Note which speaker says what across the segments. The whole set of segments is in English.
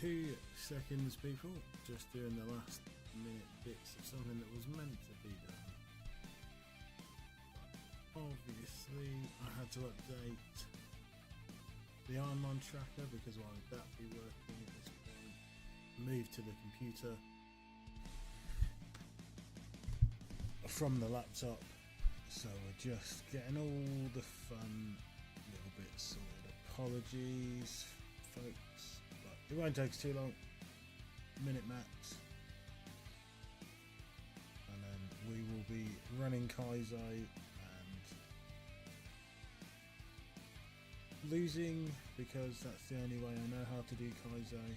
Speaker 1: 2 seconds, people. Just doing the last minute bits of something that was meant to be done. Obviously, I had to update the Ironmon tracker because why would that be working at this point? Move to the computer from the laptop, so we're just getting all the fun little bits sorted. Apologies, folks, but it won't take us too long. Minute max, and then we will be running Kaizo and losing because that's the only way I know how to do Kaizo.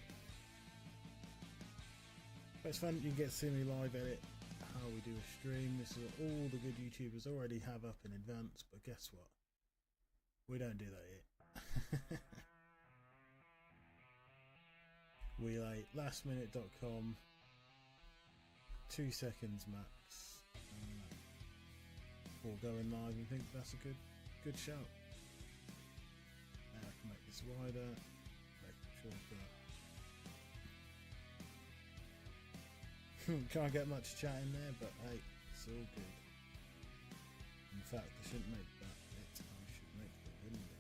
Speaker 1: But it's fun, you can get to see me live edit how we do a stream. This is what all the good YouTubers already have up in advance, but guess what? We don't do that yet. We like lastminute.com, 2 seconds max before going live. I think that's a good shout. Now I can make this wider, making sure that can't get much chat in there, but hey, it's all good. In fact, I shouldn't make that bit, I should make the window.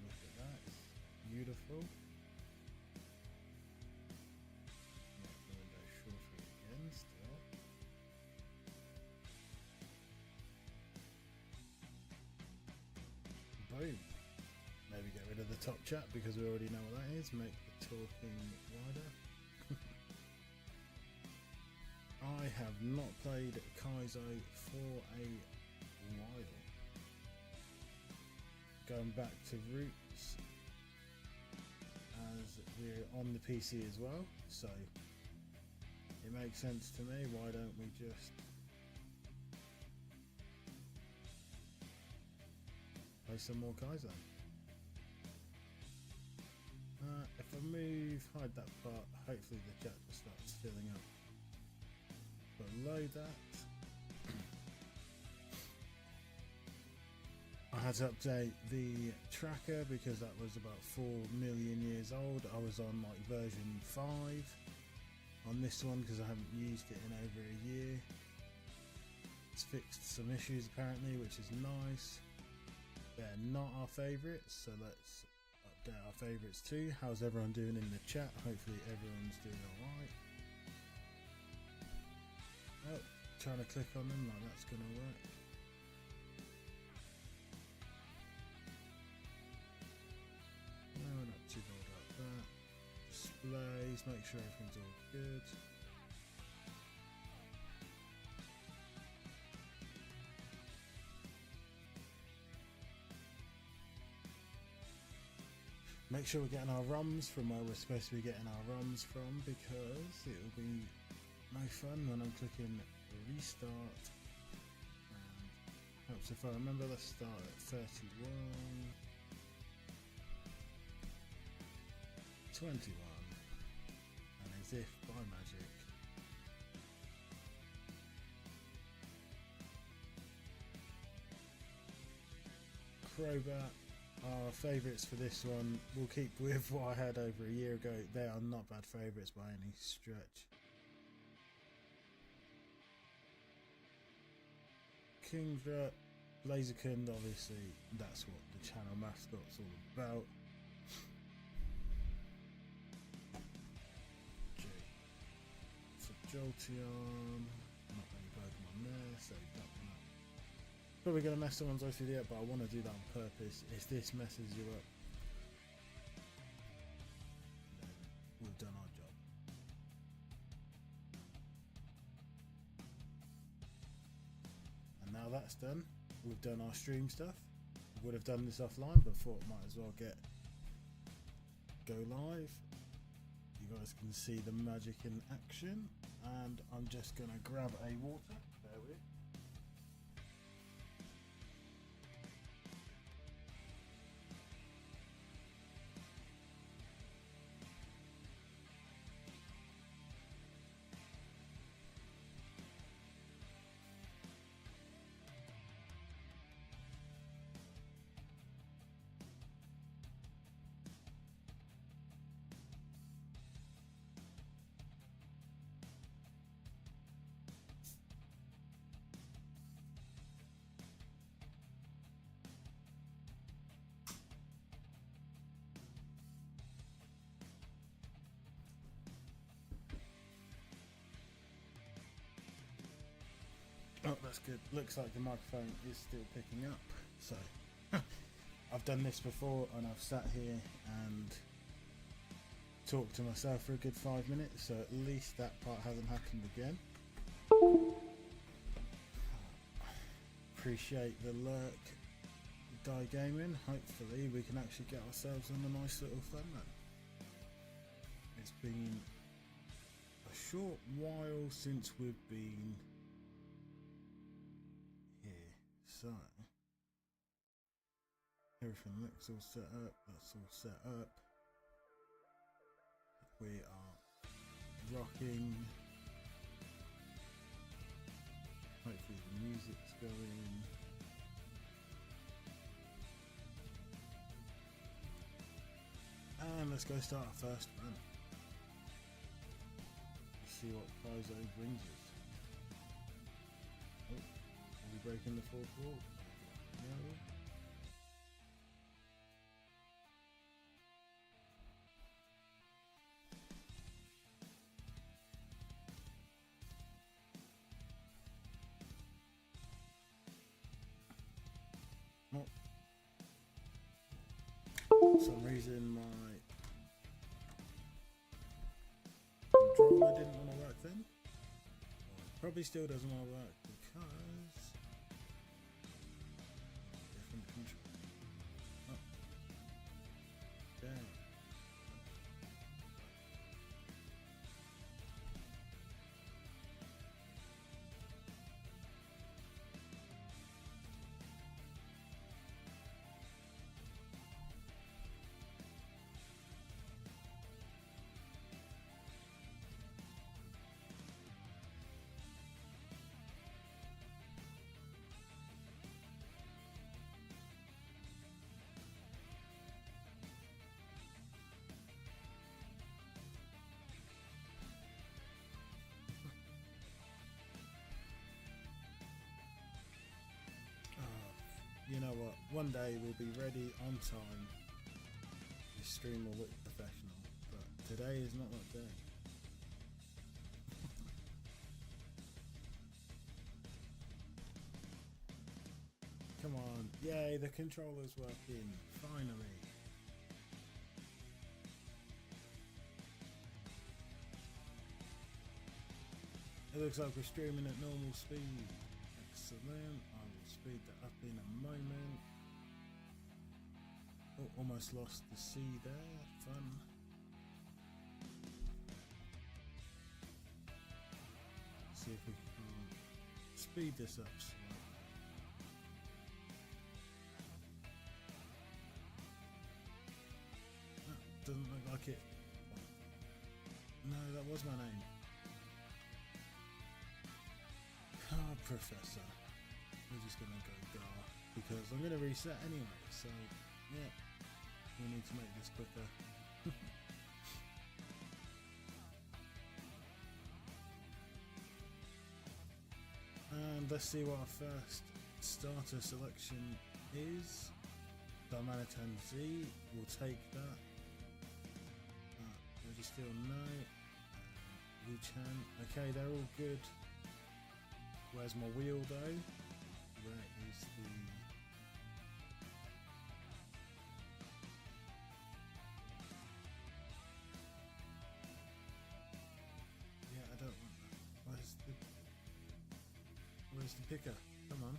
Speaker 1: Look at that, it's beautiful. Make the window shorter again still. Boom. Maybe get rid of the top chat because we already know what that is. Make the talking wider. I have not played Kaizo for a while. Going back to roots as we're on the PC as well, so it makes sense to me. Why don't we just play some more Kaizo? If I move, hide that part, hopefully the chat just starts filling up. Below that, I had to update the tracker because that was about 4 million years old. I was on like version 5 on this one because I haven't used it in over a year. It's fixed some issues apparently, which is nice. They're not our favourites, so let's update our favourites too. How's everyone doing in the chat? Hopefully everyone's doing alright. Oh, trying to click on them like that's gonna work. No, not too bad about that. Displays, make sure everything's all good. Make sure we're getting our ROMs from where we're supposed to be getting our ROMs from, because it'll be no fun when I'm clicking restart. And helps if I remember, let's start at 31, 21, and as if by magic Crobat. Our favourites for this one, we'll keep with what I had over a year ago. They are not bad favourites by any stretch. Kingdra, Blaziken, obviously that's what the channel mascot's all about. J for Jolteon, not many Pokemon there, so that one up. Probably going to mess someone's OCD up, but I want to do that on purpose. If this messes you up, then we've done our job. And now that's done, we've done our stream stuff. Would have done this offline, but thought might as well go live. You guys can see the magic in action, and I'm just going to grab a water. Bear with. Oh, that's good. Looks like the microphone is still picking up. So, I've done this before and I've sat here and talked to myself for a good 5 minutes, so at least that part hasn't happened again. Appreciate the lurk, Die Gaming. Hopefully we can actually get ourselves on a nice little thumbnail. It's been a short while since we've been here, so everything looks all set up. That's all set up. We are rocking. Hopefully the music's going. And let's go start our first run. Let's see what Kaizo brings us. Oh, are we breaking the fourth wall? No. For some reason my controller didn't want to work then. Probably still doesn't want to work because different control. Oh. Damn. You know what? One day we'll be ready on time. This stream will look professional, but today is not that day. Come on. Yay, the controller's working. Finally. It looks like we're streaming at normal speed. Excellent. I will speed that up in a moment. Oh, almost lost the C there. Fun. See if we can speed this up slightly. That doesn't look like it. No, that was my name. Ah, Professor. We're just gonna go Gar because I'm gonna reset anyway, so yeah, we need to make this quicker. And let's see what our first starter selection is. Darmanitan Z, we'll take that. Still no. Luchan. Okay, they're all good. Where's my wheel though? Where is the... Yeah, I don't want that. Where's the picker? Come on.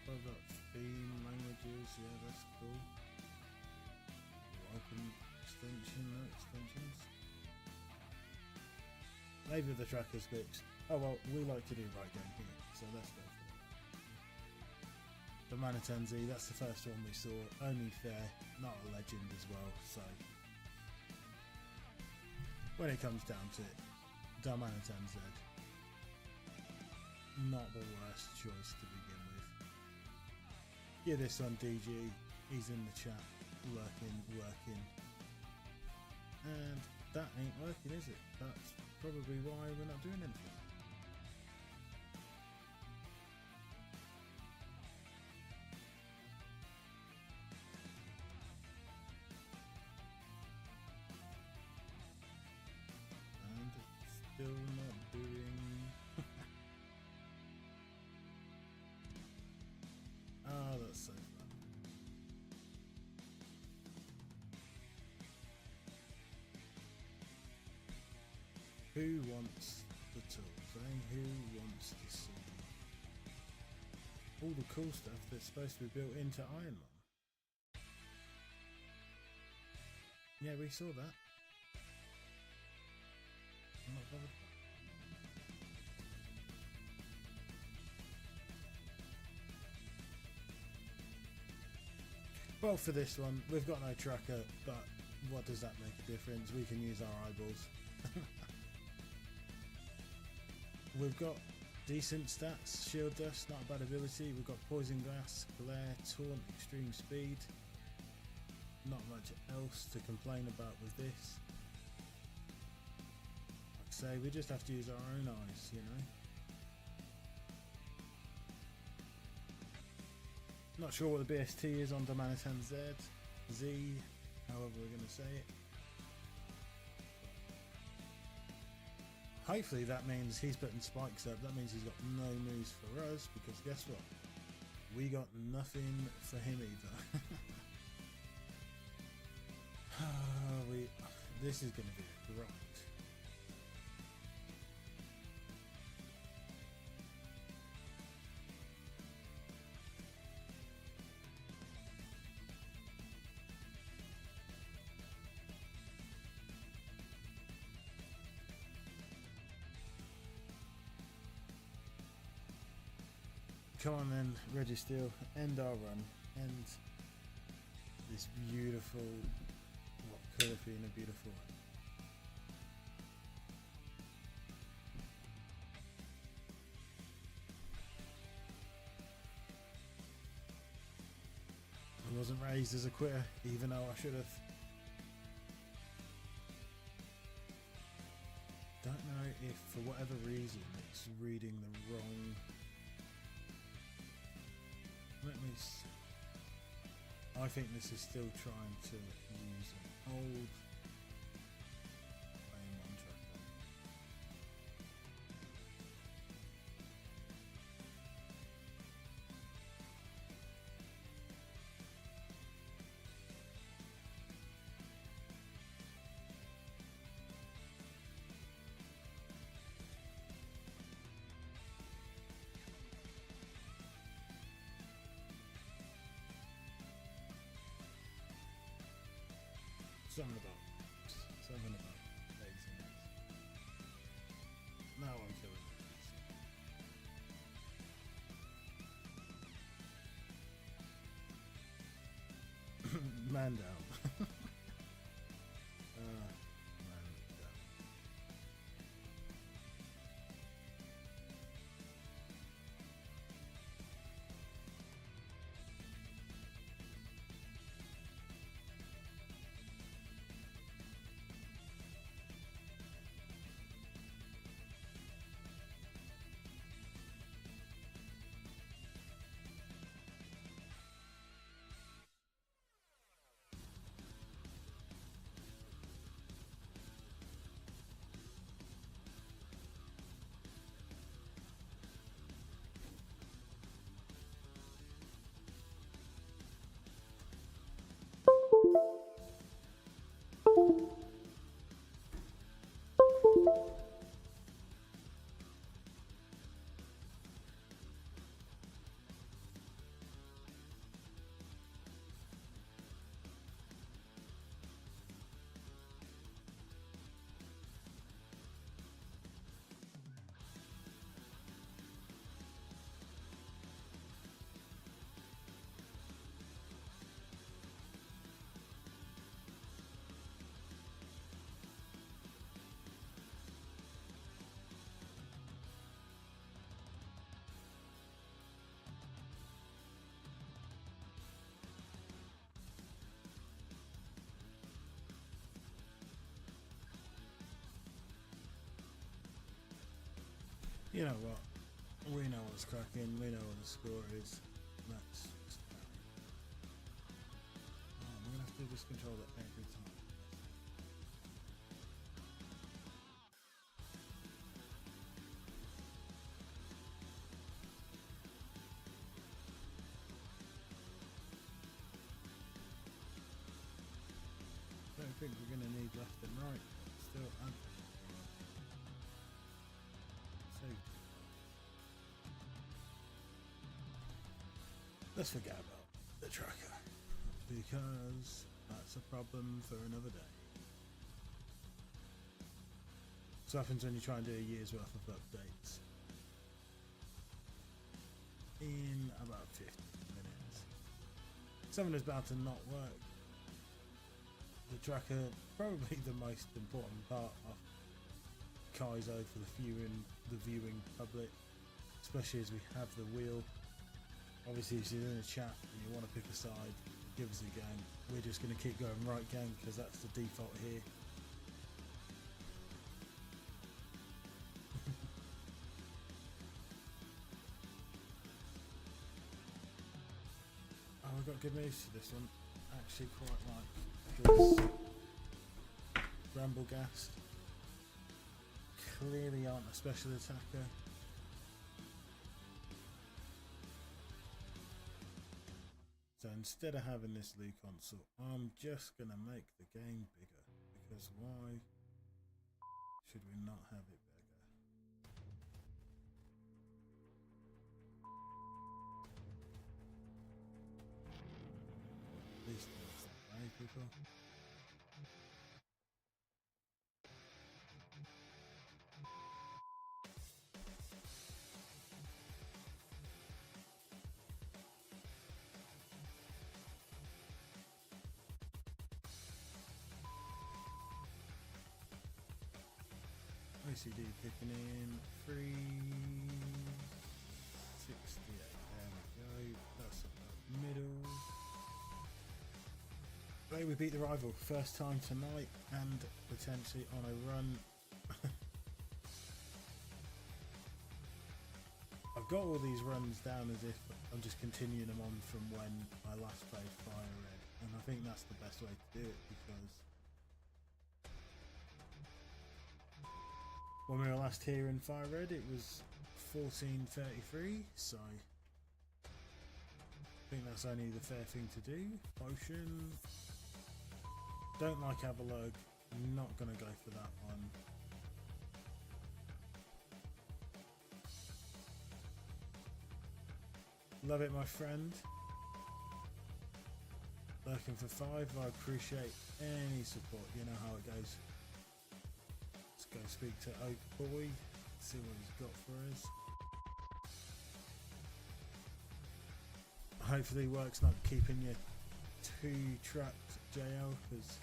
Speaker 1: I've got theme languages, yeah, that's cool. Welcome extension, no extensions. Maybe the tracker's fixed. Oh well, we like to do right game here, so let's go for it. The Manitanzi, that's the first one we saw. Only fair, not a legend as well, so when it comes down to it, Darmanitan Z, not the worst choice to begin with. Yeah, this one DG, he's in the chat, working. And that ain't working, is it? That's probably why we're not doing anything. still not doing? Oh, that's so fun. Who wants the tools, eh? Who wants to see all the cool stuff that's supposed to be built into Ironmon? Yeah, we saw that. I'm not bothered. Well, for this one, we've got no tracker, but what does that make a difference? We can use our eyeballs. We've got decent stats, shield dust, not a bad ability. We've got poison glass, glare, taunt, extreme speed. Not much else to complain about with this. Like I say, we just have to use our own eyes, you know. Not sure what the BST is on Domanitan Z, however we're going to say it. Hopefully that means he's putting spikes up. That means he's got no moves for us, because guess what? We got nothing for him either. This is going to be a grind. Come on then, Registeel, end our run, end this beautiful, what could have been a beautiful one. I wasn't raised as a quitter, even though I should have. Don't know if for whatever reason it's reading the wrong. Let me see. I think this is still trying to use an old Pokémon tracker. Something about eggs and eggs. Now I'm killing it. Man down. Man down. You know what? We know what's cracking. We know what the score is. Let's just carry. Oh, we're gonna have to do this control every time. think we're going to need left and right. Still, so let's forget about the tracker, because that's a problem for another day. So what happens when you try and do a year's worth of updates in about 15 minutes? Something is bound to not work. The tracker, probably the most important part of Kaizo for the viewing public, especially as we have the wheel. Obviously, if you're in a chat and you want to pick a side, give us a game. We're just going to keep going right game because that's the default here. Oh, we've got good news for this one. Actually, quite like, because Bramblegast clearly aren't a special attacker. So instead of having this Lu console, I'm just going to make the game bigger, because why should we not have it bigger? At least it's that way, people. OCD kicking in 368. There we go. That's about middle. Today we beat the rival, first time tonight, and potentially on a run. I've got all these runs down as if I'm just continuing them on from when I last played Fire Red, and I think that's the best way to do it, because when we were last here in Fire Red, it was 14:33, so I think that's only the fair thing to do. Potion. Don't like Avalug. Not going to go for that one. Love it, my friend. Looking for 5. I appreciate any support. You know how it goes. Go speak to Oak Boy, see what he's got for us. Hopefully work's not keeping you too trapped, JL, because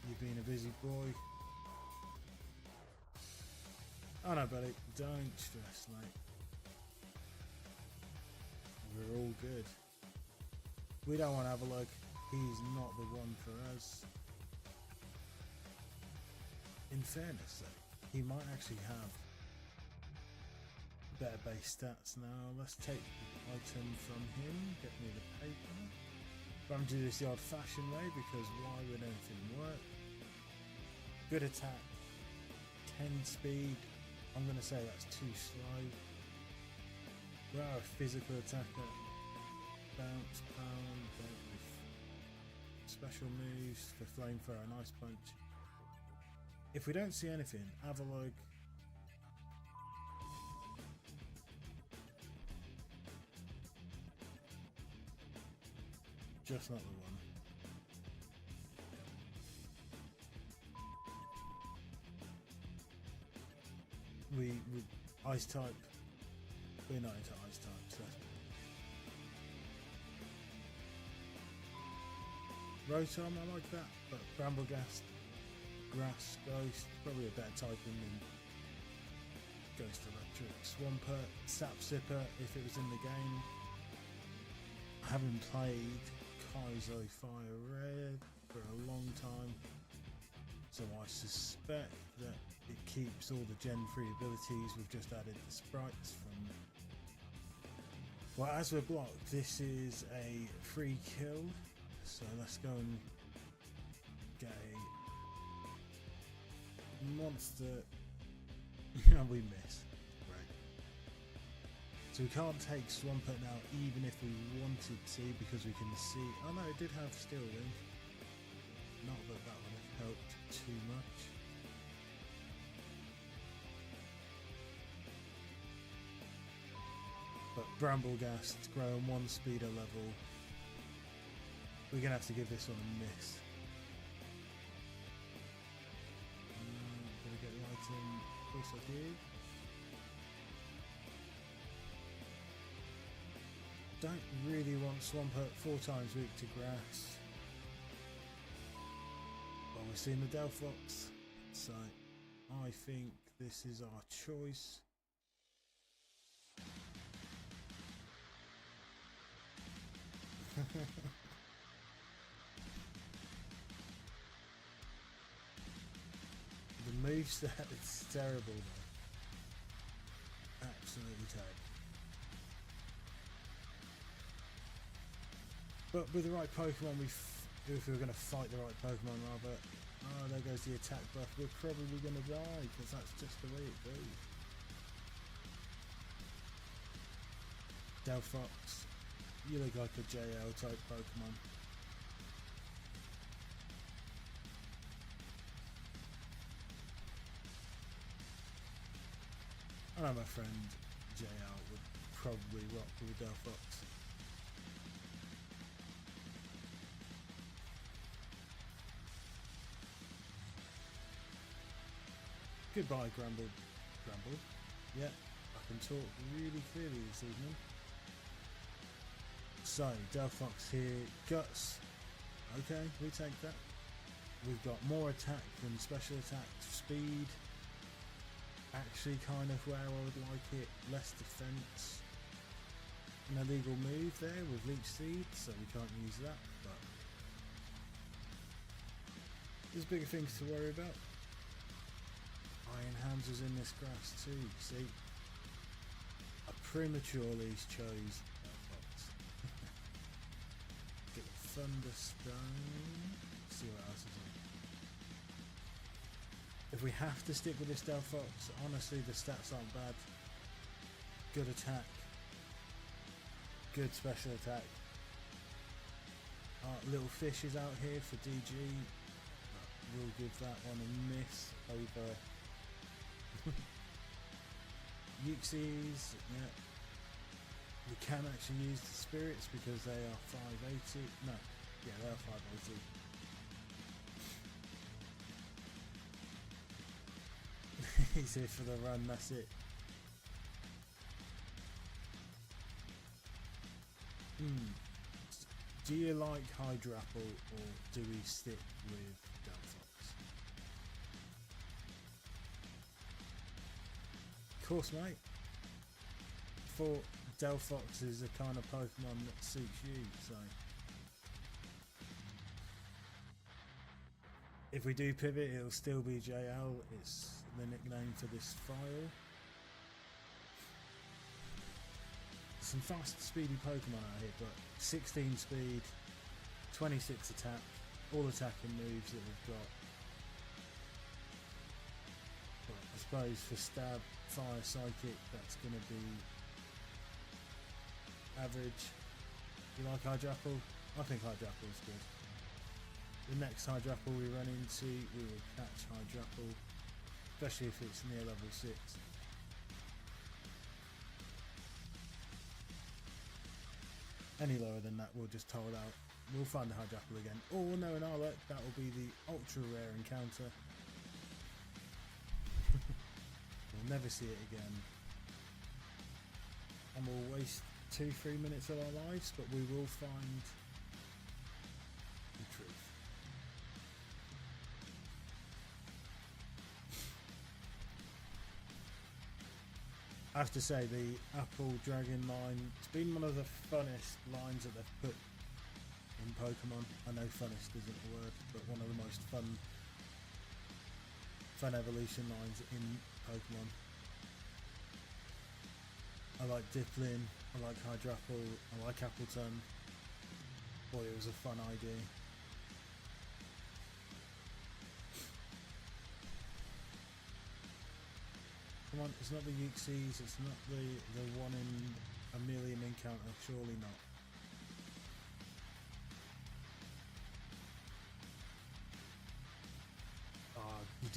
Speaker 1: you've been a busy boy. Oh no, buddy, don't stress, mate. We're all good. We don't want Avalug. He's not the one for us. In fairness though, he might actually have better base stats now. Let's take the item from him, get me the paper. But I'm going to do this the old fashioned way, because why would anything work? Good attack, 10 speed. I'm going to say that's too slow. We are a physical attacker. Bounce, pound, special moves for flamethrower and ice punch. If we don't see anything, Avalug. Just not the one. We ice type. We're not into ice types. Rotom, I like that, but Bramblegast. Grass, Ghost, probably a better typing than Ghost Electric. Swampert, Sap Sipper if it was in the game. I haven't played Kaizo Fire Red for a long time, so I suspect that it keeps all the Gen 3 abilities. We've just added the sprites from... Well, as we're blocked, this is a free kill, so let's go and get a monster. We miss. Right. So we can't take Swampert now, even if we wanted to, because we can see. Oh no, it did have Steel Wing. Not that that would have helped too much. But Bramblegast growing 1 speeder level. We're going to have to give this one a miss. Did I get the item? Of course I did. Don't really want Swampert 4 times weak to grass. Well, we've seen the Delphox, so I think this is our choice. The moveset is terrible though. Absolutely terrible. But with the right Pokemon, if we were going to fight the right Pokemon rather, oh, there goes the attack buff, we're probably going to die, because that's just the way it goes. Delphox, you look like a JL type Pokemon. I know my friend JL would probably rock with Delphox. Goodbye, Gramble. Yeah, I can talk really clearly this evening. So, Delphox here, Guts. Okay, we take that. We've got more attack than special attack, speed. Actually kind of where I would like it, less defense. An illegal move there with Leech Seed, so we can't use that, but there's bigger things to worry about. Iron Hands was in this grass too, see? I prematurely chose Delphox. Get Thunderstone. See what else is in. If we have to stick with this Delphox, honestly the stats aren't bad. Good attack. Good special attack. Little fish is out here for DG. We'll give that one a miss over Uxies. Yeah. We can actually use the spirits because they are 580. No, yeah, they are 580. He's here for the run, that's it. Do you like Hydrapple or do we stick with Delphox? Of course, mate. For Delphox is the kind of Pokemon that suits you, so if we do pivot, it'll still be JL. It's the nickname for this file. Some fast, speedy Pokemon out here, but 16 speed, 26 attack, all attacking moves that we've got. But I suppose for Stab, Fire, Psychic, that's going to be average. You like Hydrapple? I think Hydrapple is good. The next Hydrapple we run into, we will catch Hydrapple, especially if it's near level 6. Any lower than that, we'll just hold out. We'll find the Hydrapple again. Or no, in our luck, that will be the ultra rare encounter. We'll never see it again. And we'll waste 2-3 minutes of our lives, but we will find the truth. I have to say, the Apple Dragon line, it's been one of the funnest lines that they've put in Pokemon. I know funnest isn't a word, but one of the most fun evolution lines in Pokemon. I like Dipplin, I like Hydrapple, I like Appleton. Boy, it was a fun idea. Come on, it's not the Uxies, it's not the 1 in a million encounter, surely not.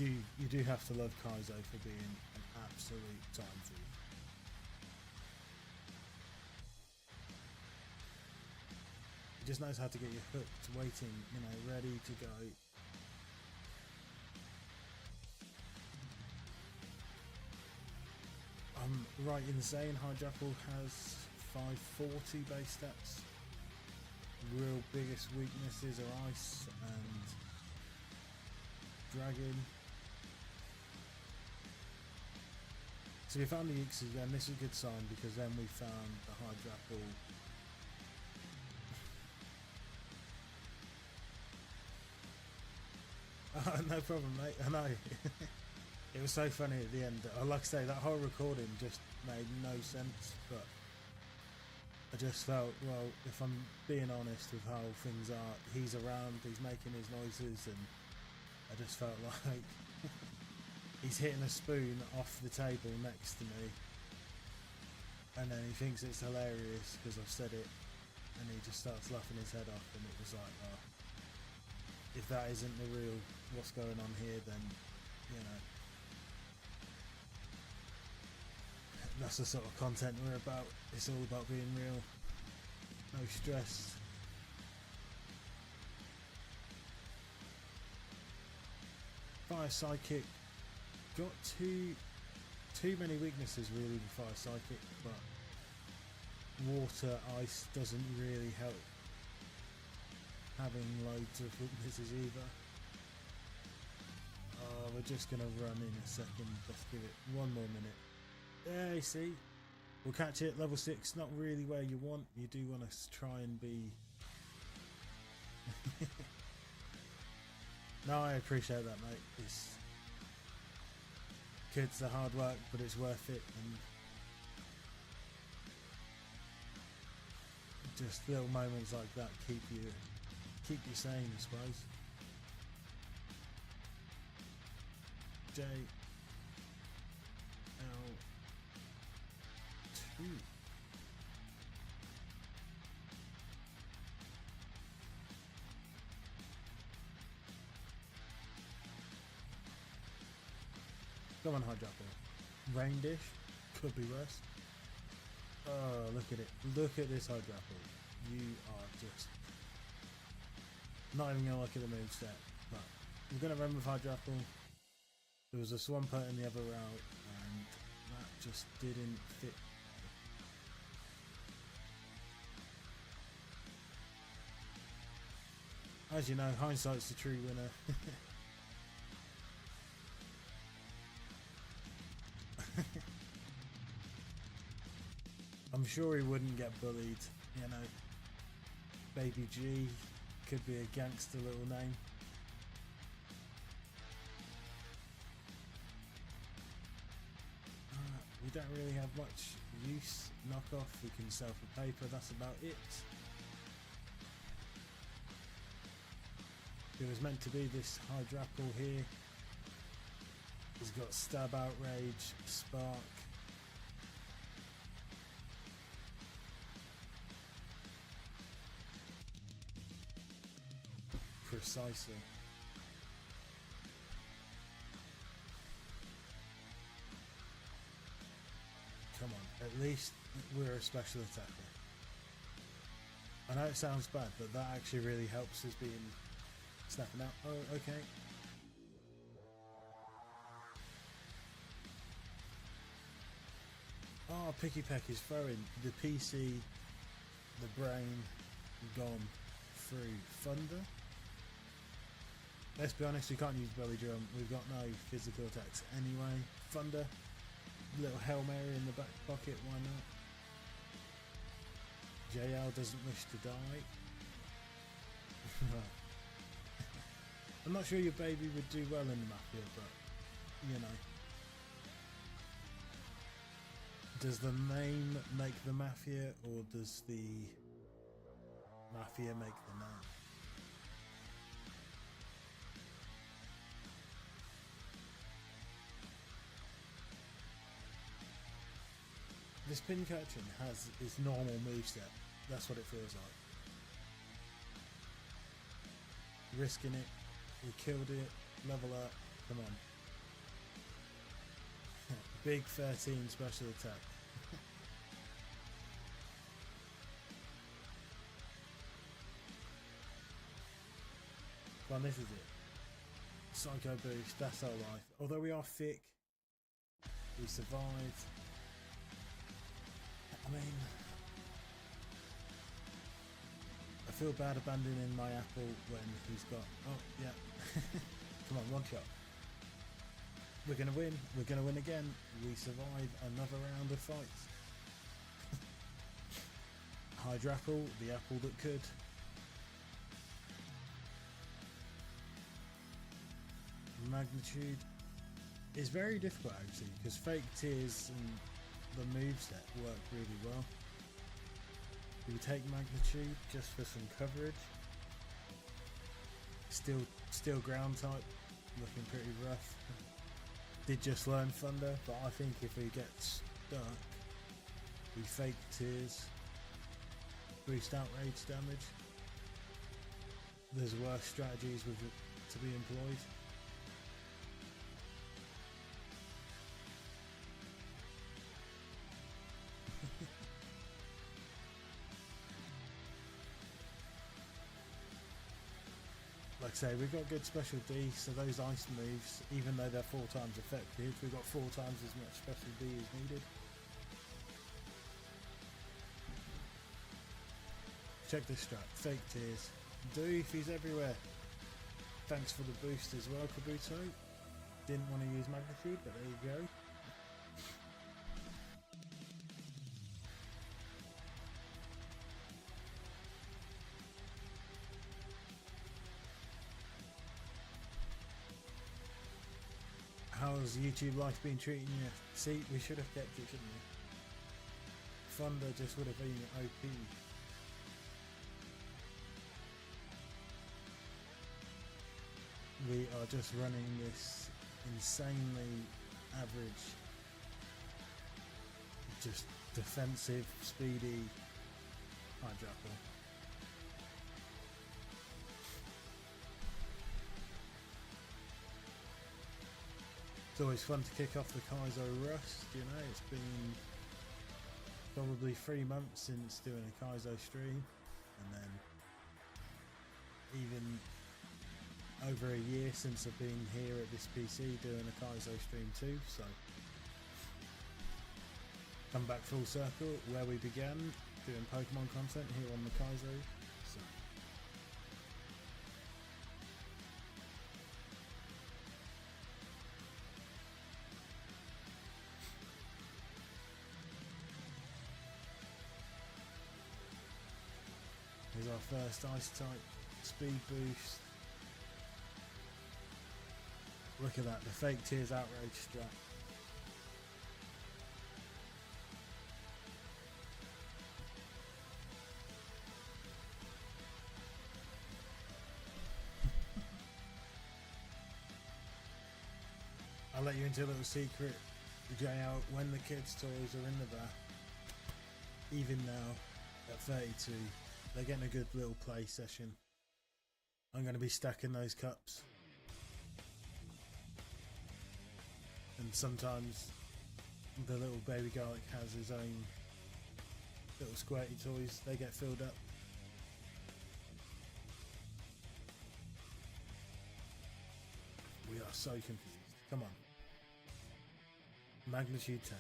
Speaker 1: you do have to love Kaizo for being an absolute time thief. He just knows how to get you hooked, waiting, you know, ready to go. I'm right in saying Hydrapple has 540 base stats. Real biggest weaknesses are Ice and Dragon. So we found the Ixes again. This is a good sign because then we found the Hydrapple. No problem, mate. I know. It was so funny at the end. Like I say, that whole recording just made no sense, but I just felt, well, if I'm being honest with how things are, he's around, he's making his noises, and I just felt like he's hitting a spoon off the table next to me, and then he thinks it's hilarious because I've said it, and he just starts laughing his head off, and it was like, oh, if that isn't the real what's going on here, then, you know, that's the sort of content we're about. It's all about being real, no stress. Fire Psychic got too many weaknesses really with Fire Psychic, but Water Ice doesn't really help having loads of weaknesses either. Oh, we're just gonna run in a second. Let's give it one more minute. There, you see, we'll catch it. Level 6, not really where you want. You do want to try and be. No, I appreciate that, mate. It's kids are hard work, but it's worth it, and just little moments like that keep you sane, I suppose. J L 2. Come on, Hydrapple. Rain Dish could be worse. Oh, look at it. Look at this Hydrapple. You are just not even gonna look at the moveset. But we're gonna run with Hydrapple. There was a Swampert in the other route, and that just didn't fit. As you know, hindsight's the true winner. I'm sure he wouldn't get bullied, you know. Baby G could be a gangster little name. We don't really have much use. Knockoff, we can sell for paper, that's about it. It was meant to be this Hydrapple here. He's got Stab, Outrage, Spark. Precisely. Come on, at least we're a special attacker. I know it sounds bad, but that actually really helps us being snapping out. Oh, okay. Oh, Picky Peck is throwing the PC, the brain, gone through Thunder. Let's be honest, we can't use Belly Drum. We've got no physical attacks anyway. Thunder, little Hail Mary in the back pocket, why not? JL doesn't wish to die. I'm not sure your baby would do well in the Mafia, but you know. Does the name make the Mafia, or does the Mafia make the name? This pin catching has its normal moveset. That's what it feels like. Risking it, we killed it, level up, Come on. Big 13 special attack. Well, this is it. Psycho boost, that's our life. Although we are thick, we survive. I mean, I feel bad abandoning my apple when he's got... Oh, yeah. Come on, one shot. We're going to win. We're going to win again. We survive another round of fights. Hydrapple, the apple that could. Magnitude is very difficult actually, because fake tears and the moveset work really well. We take magnitude just for some coverage. Still ground type, looking pretty rough. Did just learn thunder, but I think if we get stuck, we fake tears, boost outrage damage. There's worse strategies with it to be employed. Like I say, we've got good special D, so those ice moves, even though they're 4 times effective, we've got 4 times as much special D as needed. Check this strat, fake tears. Doofy's everywhere. Thanks for the boost as well, Kabuto. Didn't want to use magnitude, but there you go. How's YouTube life been treating you? See, we should have kept it, shouldn't we? Thunder just would have been OP. We are just running this insanely average, just defensive, speedy hijacker. It's always fun to kick off the Kaizo Rust, you know, it's been probably 3 months since doing a Kaizo stream, and then even over a year since I've been here at this PC doing a Kaizo stream too, so come back full circle where we began doing Pokemon content here on the Kaizo. So here's our first ice type speed boost. Look at that, the fake tears outrage strat. I'll let you into a little secret, JL, when the kids' toys are in the bath, even now at 32, they're getting a good little play session. I'm going to be stacking those cups. And sometimes the little baby garlic has his own little squirty toys, they get filled up. We are so confused. Come on. Magnitude 10.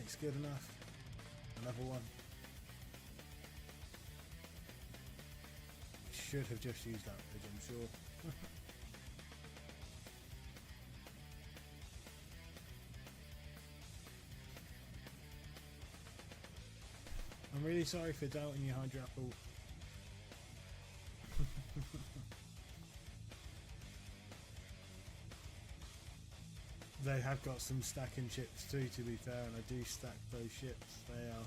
Speaker 1: 8's good enough. Another one. Should have just used that bridge, I'm sure. I'm really sorry for doubting you, Hydrapple. They have got some stacking chips too, to be fair, and I do stack those chips. They are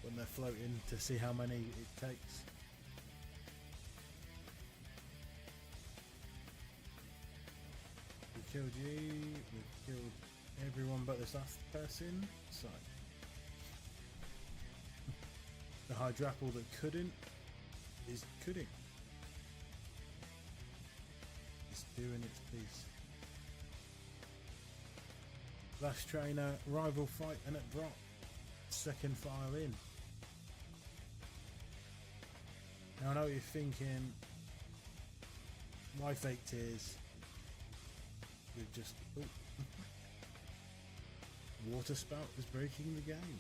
Speaker 1: when they're floating to see how many it takes. We killed you, we killed everyone but this last person, so the Hydrapple that couldn't is couldn't. It's just doing its piece. Last trainer, rival fight and at drop. Second file in. Now I know what you're thinking. Why fake tears? We've just... Oh. Water spout is breaking the game.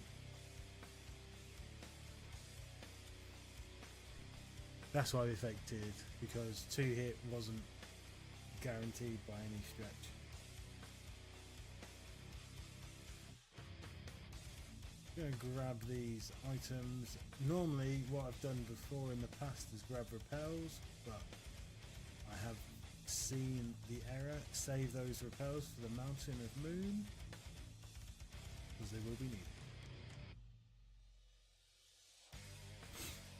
Speaker 1: That's why we fake teared, because 2 hit wasn't guaranteed by any stretch. I'm going to grab these items. Normally what I've done before in the past is grab repels, but I have seen the error. Save those repels for the Mountain of Moon, because they will be needed.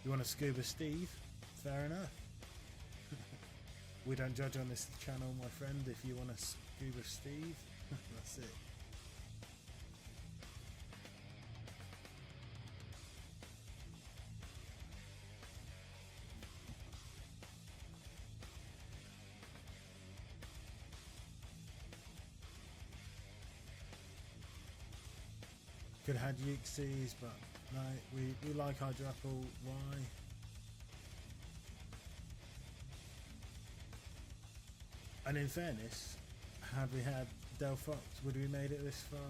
Speaker 1: You want to scuba Steve? Fair enough. We don't judge on this channel, my friend. If you want to scuba Steve, that's it. Could have had Euxes, but no, we like Hydrapple. Why? And in fairness, had we had Delphox, would we made it this far?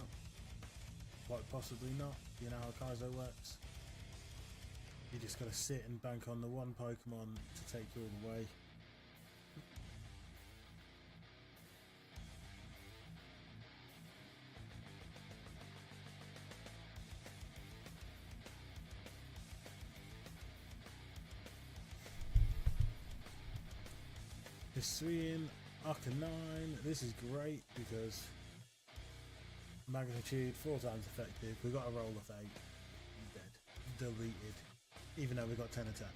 Speaker 1: Quite possibly not. You know how Kaizo works. You just gotta sit and bank on the one Pokemon to take you all the way. Hisuian, Arcanine, this is great because magnitude 4 times effective. We got a roll of 8. I'm dead. Deleted. Even though we got 10 attack.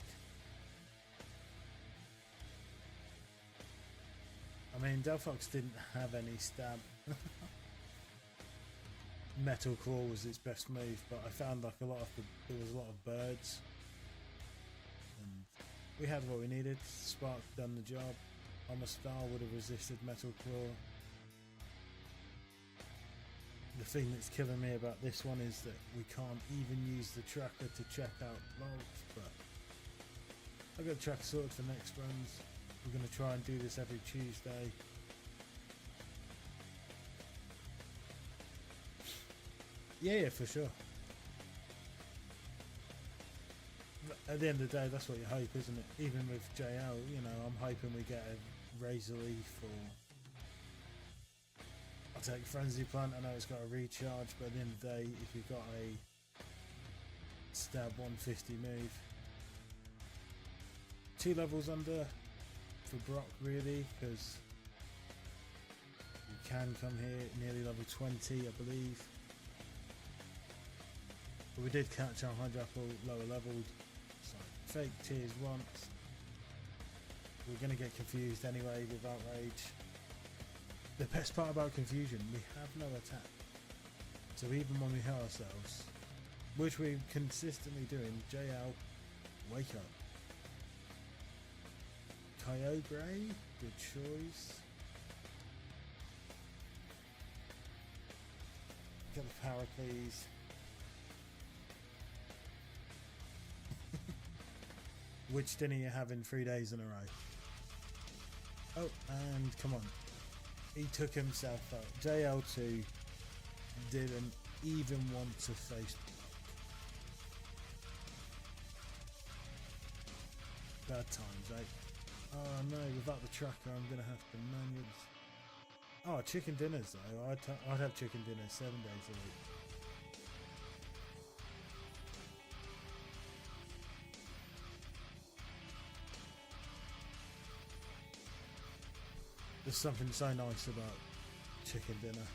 Speaker 1: I mean, Delphox didn't have any stab. Metal Claw was its best move, but I found like there was a lot of birds. And we had what we needed. Spark done the job. Omastar would have resisted Metal Claw. The thing that's killing me about this one is that we can't even use the tracker to check out logs, but I've got the tracker sorted for next runs. We're going to try and do this every Tuesday. Yeah, for sure. At the end of the day, that's what you hope, isn't it? Even with JL, you know, I'm hoping we get a Razor Leaf, or I'll take Frenzy Plant. I know it's got a recharge, but at the end of the day, if you've got a stab 150 move, 2 levels under for Brock really, because you can come here nearly level 20, I believe. But we did catch our Hydrapple lower leveled, so fake tears once. We're going to get confused anyway with Outrage. The best part about confusion, we have no attack. So even when we hurt ourselves, which we're consistently doing, JL, wake up. Kyogre, good choice. Get the power, please. Which dinner you having 3 days in a row? Oh, and come on. He took himself out. JL2 didn't even want to face. Bad times, eh? Oh no, without the tracker I'm going to have to manually... Oh, chicken dinners though. I'd have chicken dinners 7 days a week. There's something so nice about chicken dinner.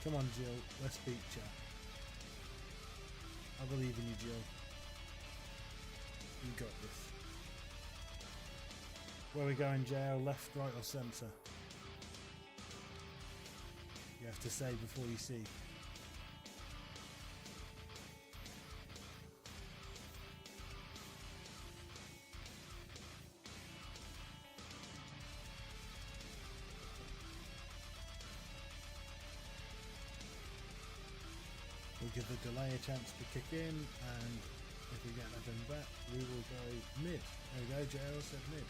Speaker 1: Come on, Jill, let's beat ya. I believe in you, Jill. You got this. Where are we going, JL? Left, right or centre? You have to say before you see. give the delay a chance to kick in, and if we get nothing back, we will go mid. There we go, JL said mid.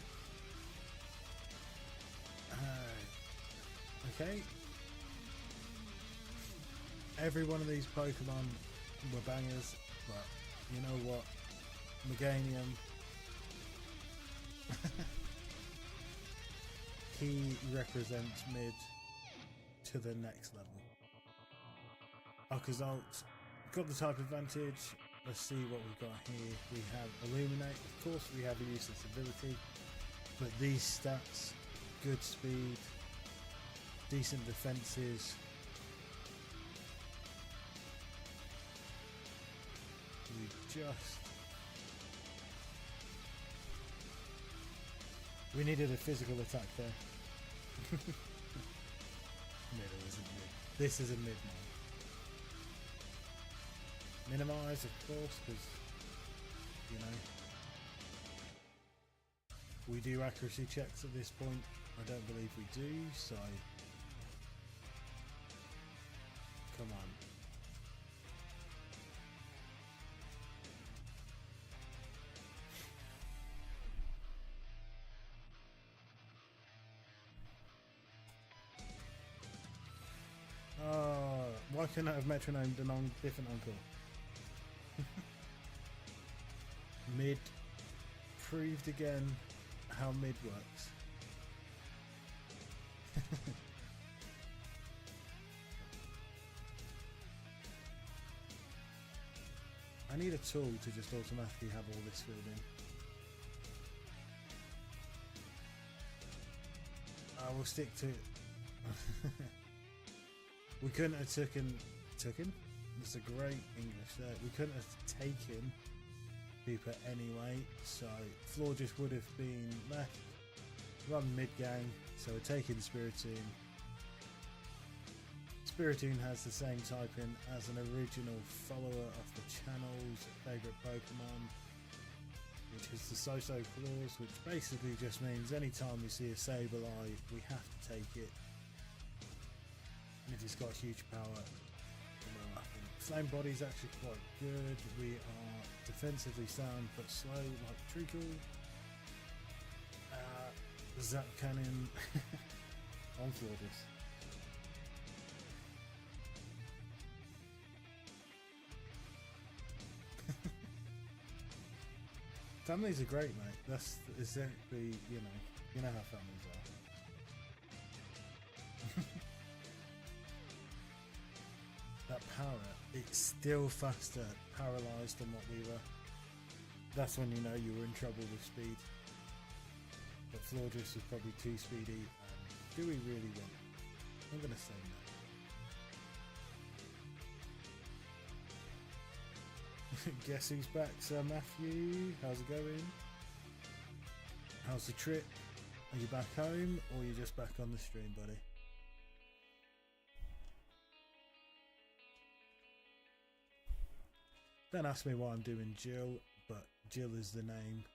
Speaker 1: Okay. Every one of these Pokemon were bangers, but you know what? Meganium. He represents mid to the next level. Alkazalt got the type advantage. Let's see what we've got here. We have Illuminate, of course we have a useless ability, but these stats, good speed, decent defenses. We needed a physical attack there. Middle isn't mid. This is a mid one. Minimize, of course, because, you know, we do accuracy checks at this point. I don't believe we do, so come on. Oh, why couldn't I have metronomed a different uncle? Mid proved again how mid works. I need a tool to just automatically have all this filled in. I will stick to we couldn't have taken that's a great English there. We couldn't have taken Cooper anyway, so floor just would have been left, run mid gang, so we're taking Spiritomb. Spiritomb has the same typing as an original follower of the channel's favourite Pokemon, which is the So-So clause, which basically just means anytime we see a Sableye, we have to take it. And if it's got huge power, well, I think Flame Body's actually quite good. We are defensively sound but slow like Treacle. Zap Cannon on Flawless. Families are great, mate. That's exactly, you know how families are. That power, it's still faster paralysed than what we were. That's when you know you were in trouble with speed. But Flawless is probably too speedy. Do we really want it? I'm going to say no. Guess who's back, Sir Matthew? How's it going? How's the trip? Are you back home or are you just back on the stream, buddy? Don't ask me why I'm doing Jill, but Jill is the name.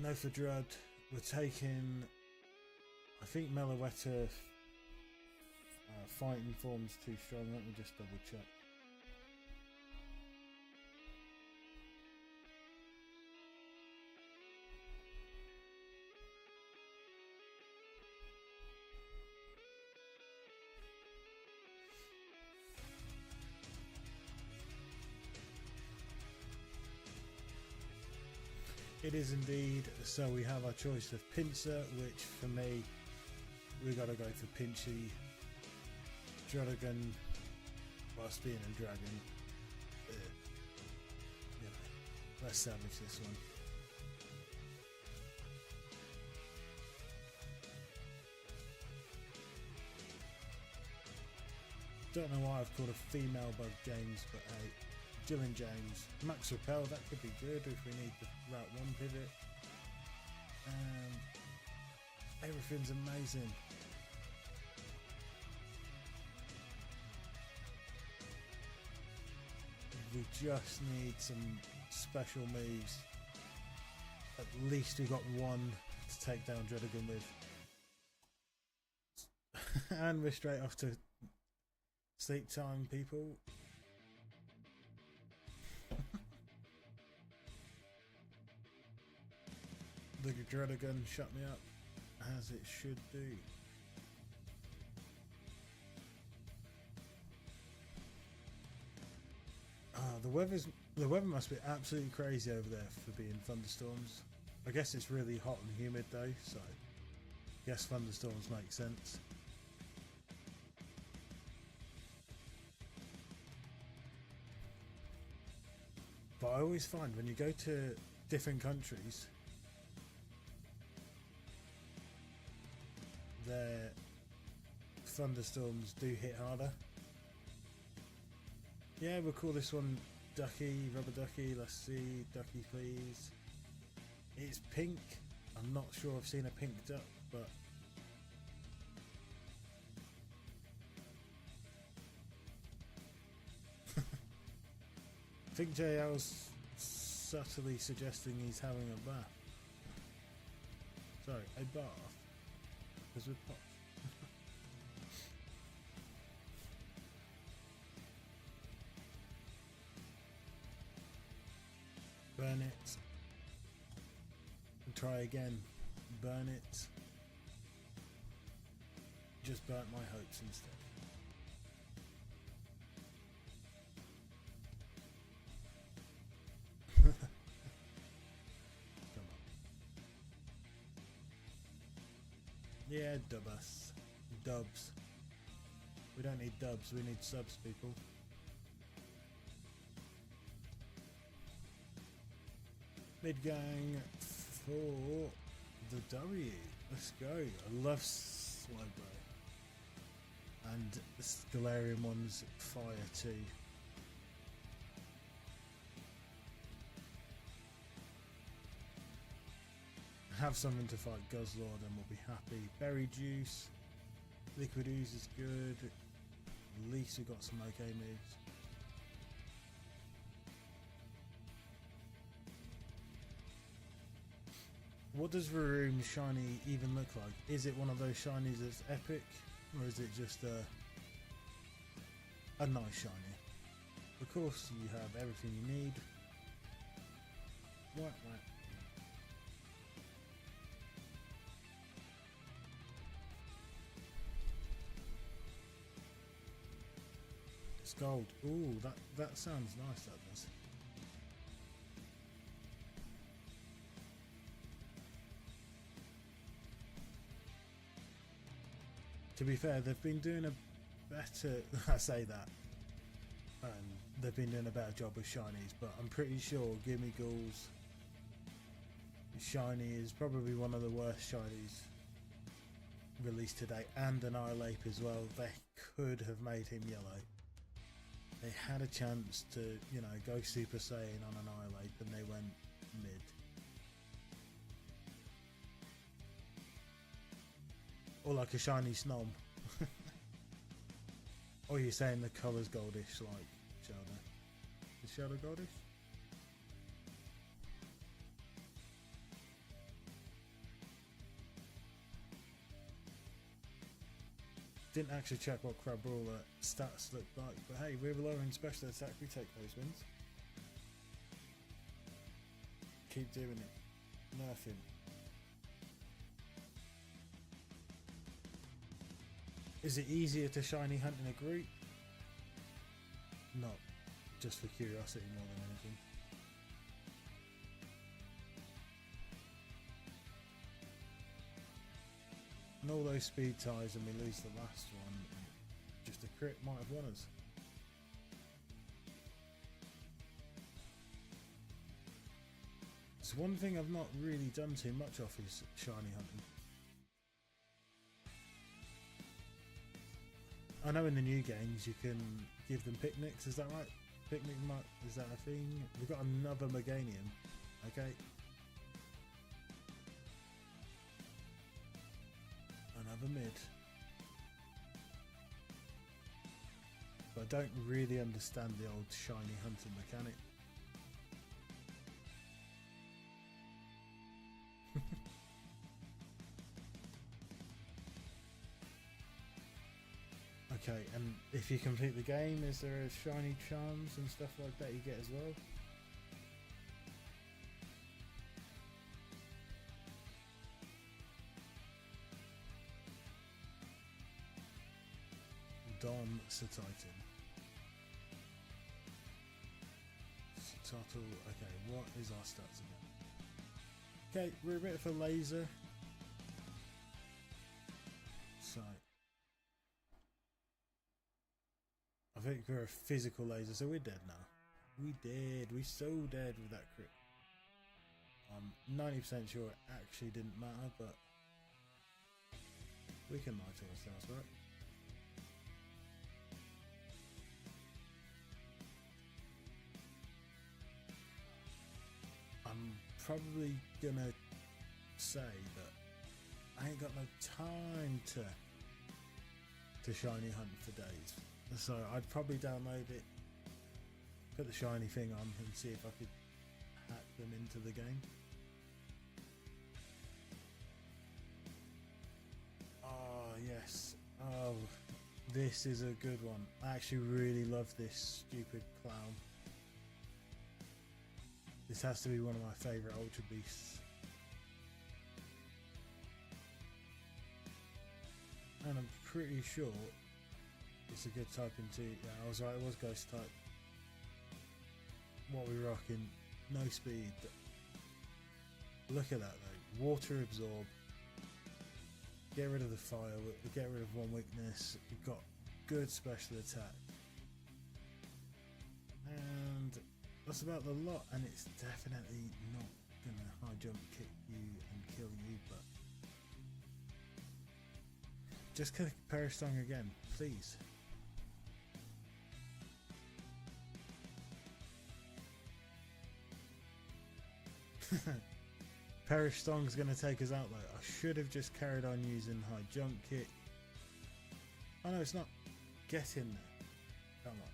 Speaker 1: No for Drud. We're taking, I think Meloetta fighting form's too strong. Let me just double check. It is indeed. So we have our choice of Pinsir, which for me, we gotta go for Pinchy. Dragon, whilst being a dragon. You know, let's salvage this one. Don't know why I've called a female bug James, but hey. Jill and James. Max Repel, that could be good if we need the Route 1 pivot. Everything's amazing. We just need some special moves. At least we got one to take down Dredigan with. and we're straight off to sleep time, people. The dreader gun shut me up, as it should do. The weather must be absolutely crazy over there for being thunderstorms. I guess it's really hot and humid though, so I guess thunderstorms make sense. But I always find when you go to different countries, their thunderstorms do hit harder. Yeah, we'll call this one Ducky, Rubber Ducky. Let's see, Ducky please. It's pink. I'm not sure I've seen a pink duck, but I think JL's subtly suggesting he's having a bath. Sorry, a bath. Because we're posh. Burn it. And try again. Burn it. Just burnt my hopes instead. Come on. Yeah, dub us. Dubs. We don't need dubs, we need subs, people. Mid-gang for the W. Let's go. I love Slowbro. And the Galarian one's fire too. Have something to fight Guzzlord and we'll be happy. Berry Juice. Liquid Ooze is good. At least we've got some okay moves. What does Varoom shiny even look like? Is it one of those shinies that's epic? Or is it just a nice shiny? Of course you have everything you need. What? It's gold. Ooh, that sounds nice, that does. To be fair, they've been doing a better, I say that, they've been doing a better job with shinies, but I'm pretty sure Gimme Ghouls shiny is probably one of the worst shinies released today, and Annihilate as well. They could have made him yellow. They had a chance to, you know, go Super Saiyan on Annihilate and they went mid. Or like a shiny Snom. Or you're saying the colour's goldish like Shadow. Is Shadow goldish? Didn't actually check what Crabrawler stats look like, but hey, we're lowering special attack, we take those wins. Keep doing it. Nerf him. Is it easier to shiny hunt in a group? Not just for curiosity more than anything. And all those speed ties and we lose the last one, just a crit might have won us. So one thing I've not really done too much of is shiny hunting. I know in the new games you can give them picnics, is that right? Picnic, is that a thing? We've got another Meganium, okay. Another mid. But I don't really understand the old shiny hunting mechanic. Okay, and if you complete the game, is there shiny charms and stuff like that you get as well? Don Satitan. Total. Okay, what is our stats again? Okay, we're a bit of a laser. So I think we're a physical laser, so we're dead now. We dead. We so dead with that crit. I'm 90% sure it actually didn't matter, but we can lie to ourselves, right? I'm probably gonna say that I ain't got no time to shiny hunt for days, so I'd probably download it, put the shiny thing on, and see if I could hack them into the game. Oh yes, oh, this is a good one. I actually really love this stupid clown. This has to be one of my favourite Ultra Beasts. And I'm pretty sure it's a good type into. Yeah, I was right, it was ghost type. What we rocking, no speed. Look at that though. Water absorb. Get rid of the fire, get rid of one weakness. You've got good special attack. And that's about the lot, and it's definitely not gonna high jump kick you and kill you, but just click Peristong again, please. Peristong's gonna take us out though. I should have just carried on using high jump kick. Oh no, it's not. Get in there. Come on.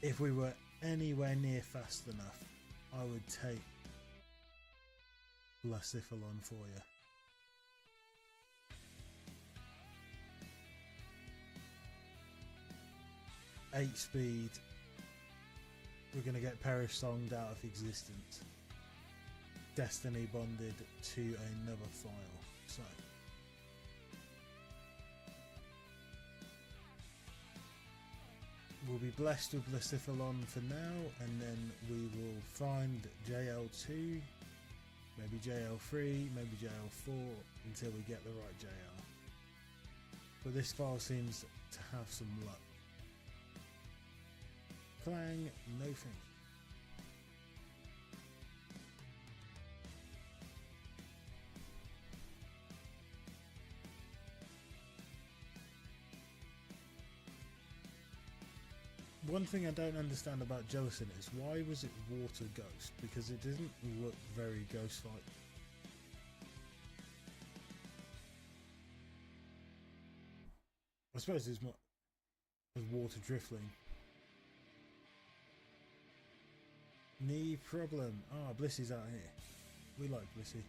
Speaker 1: If we were anywhere near fast enough, I would take Blacephalon for you. Eight speed. We're going to get Peristonged out of existence. Destiny bonded to another file. So we'll be blessed with Blacephalon for now, and then we will find JL2, maybe JL3, maybe JL4 until we get the right JL. But this file seems to have some luck. Clang, no thank you. One thing I don't understand about Jellicent is why was it water ghost? Because it didn't look very ghost-like. I suppose it's more as water driftling. Knee problem. Ah, Blissy's out here. We like Blissy.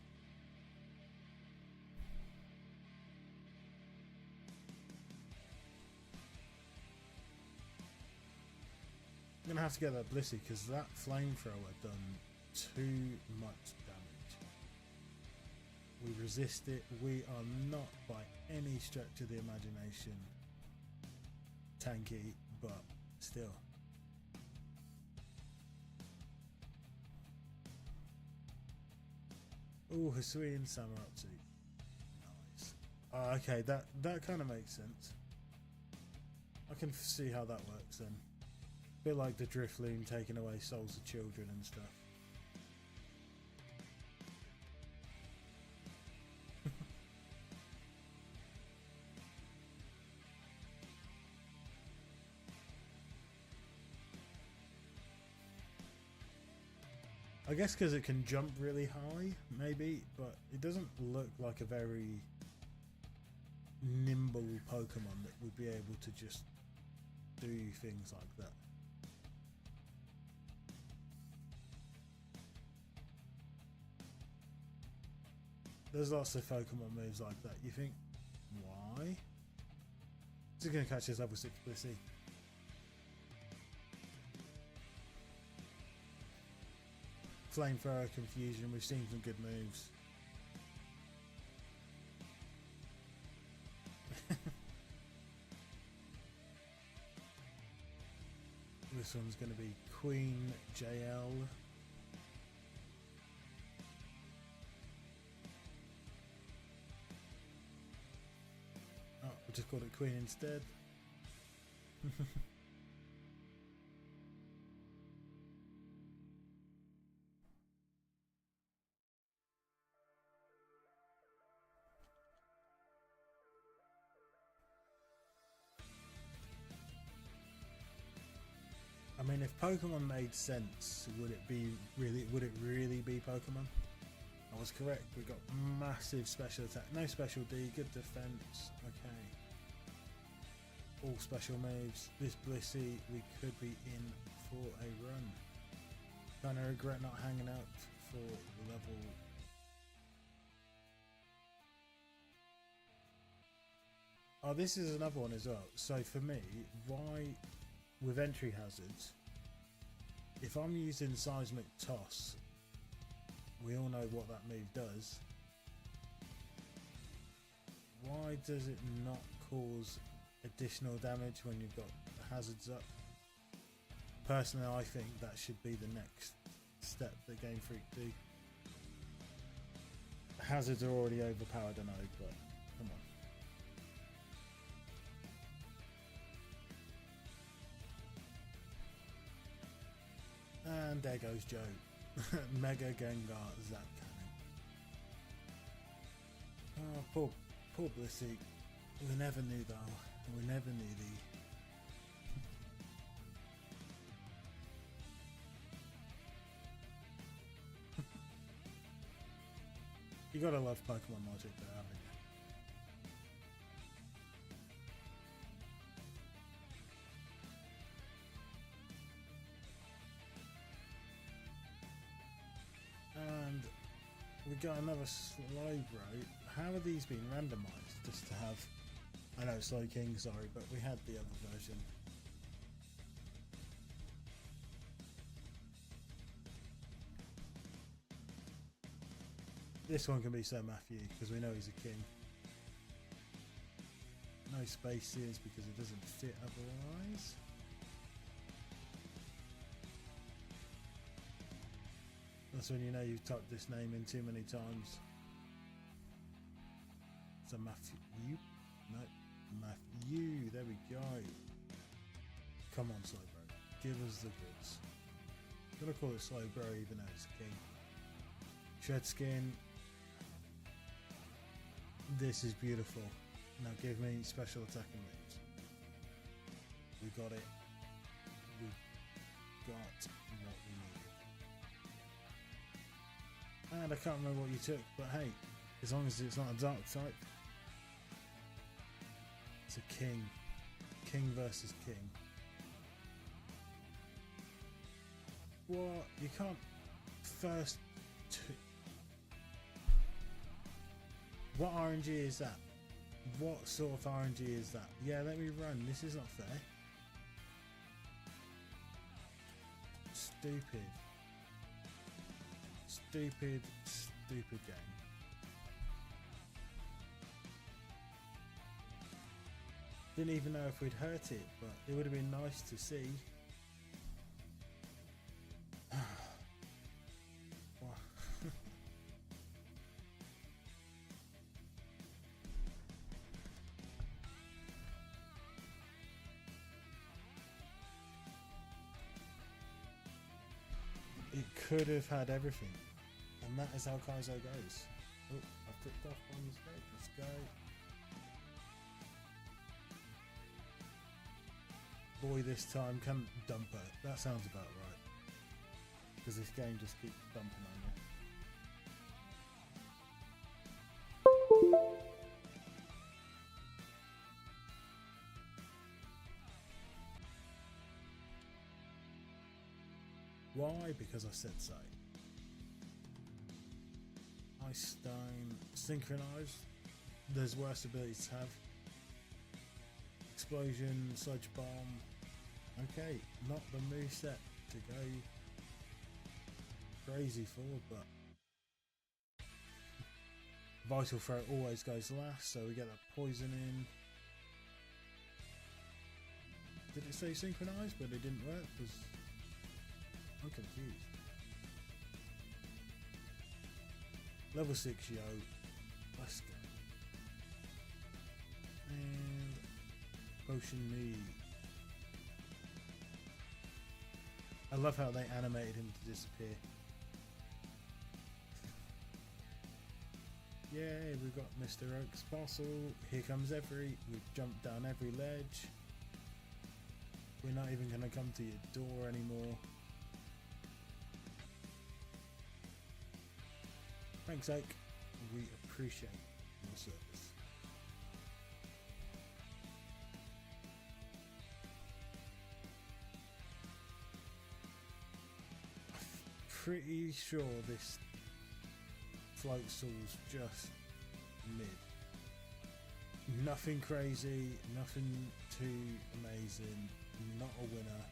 Speaker 1: I'm gonna have to get that Blissey because that flamethrower done too much damage. We resist it. We are not by any stretch of the imagination tanky, but still. Oh, Hisui and Samaratsu. Nice. Oh, okay, that kind of makes sense. I can see how that works then. Bit like the Drifloon taking away souls of children and stuff. I guess because it can jump really high, maybe, but it doesn't look like a very nimble Pokemon that would be able to just do things like that. There's lots of Pokemon moves like that. You think, why? Is it going to catch his level 6 Blissey? Flamethrower, Confusion, we've seen some good moves. This one's going to be Queen JL. Oh, we just called it Queen instead. I mean, if Pokemon made sense, would it really be Pokemon? I was correct. We got massive special attack, no special D, good defense. Okay, all special moves. This Blissey, we could be in for a run. Kind of regret not hanging out for level. Oh, this is another one as well. So for me, why? With entry hazards, if I'm using Seismic Toss, we all know what that move does. Why does it not cause additional damage when you've got hazards up? Personally, I think that should be the next step that Game Freak do. Hazards are already overpowered, I know, but come on. And there goes Joe. Mega Gengar Zap Cannon. Oh, poor Blissey. We never knew though. We never knew thee. You gotta love Pokemon logic though, haven't you? And we got another Slowbro. How are these being randomized? Just to have, I know Slow King, sorry, but we had the other version. This one can be Sir Matthew because we know he's a king. No spaces because it doesn't fit otherwise. That's when you know you've typed this name in too many times. So Matthew? No, Matthew. There we go. Come on, Slowbro. Give us the goods. I'm gonna call it Slowbro even though it's king. Shed Skin. This is beautiful. Now give me special attacking moves. We got it. We got what we needed. And I can't remember what you took, but hey, as long as it's not a dark type. It's a king. King versus king. What? You can't first two. What RNG is that? What sort of RNG is that? Yeah, let me run. This is not fair. Stupid. Stupid, stupid game. Didn't even know if we'd hurt it, but it would have been nice to see. It could have had everything, and that is how Kaizo goes. Oh, I've clicked off one mistake. Let's go. Boy, this time can dump her. That sounds about right. Because this game just keeps dumping on you. Why? Because I said so. Ice Stone. Synchronized. There's worse abilities to have. explosion, sludge bomb. Okay, not the moveset to go crazy for, but Vital Throw always goes last, so we get that poison in. Did it say synchronized, but it didn't work? Because I'm confused. Level 6 yo. Let's go. And potion me. I love how they animated him to disappear. Yay, we've got Mr. Oak's parcel. Here comes every. We've jumped down every ledge. We're not even going to come to your door anymore. Thanks, Oak. We appreciate your service. I'm pretty sure this Floatzel's just mid. Nothing crazy, nothing too amazing, not a winner.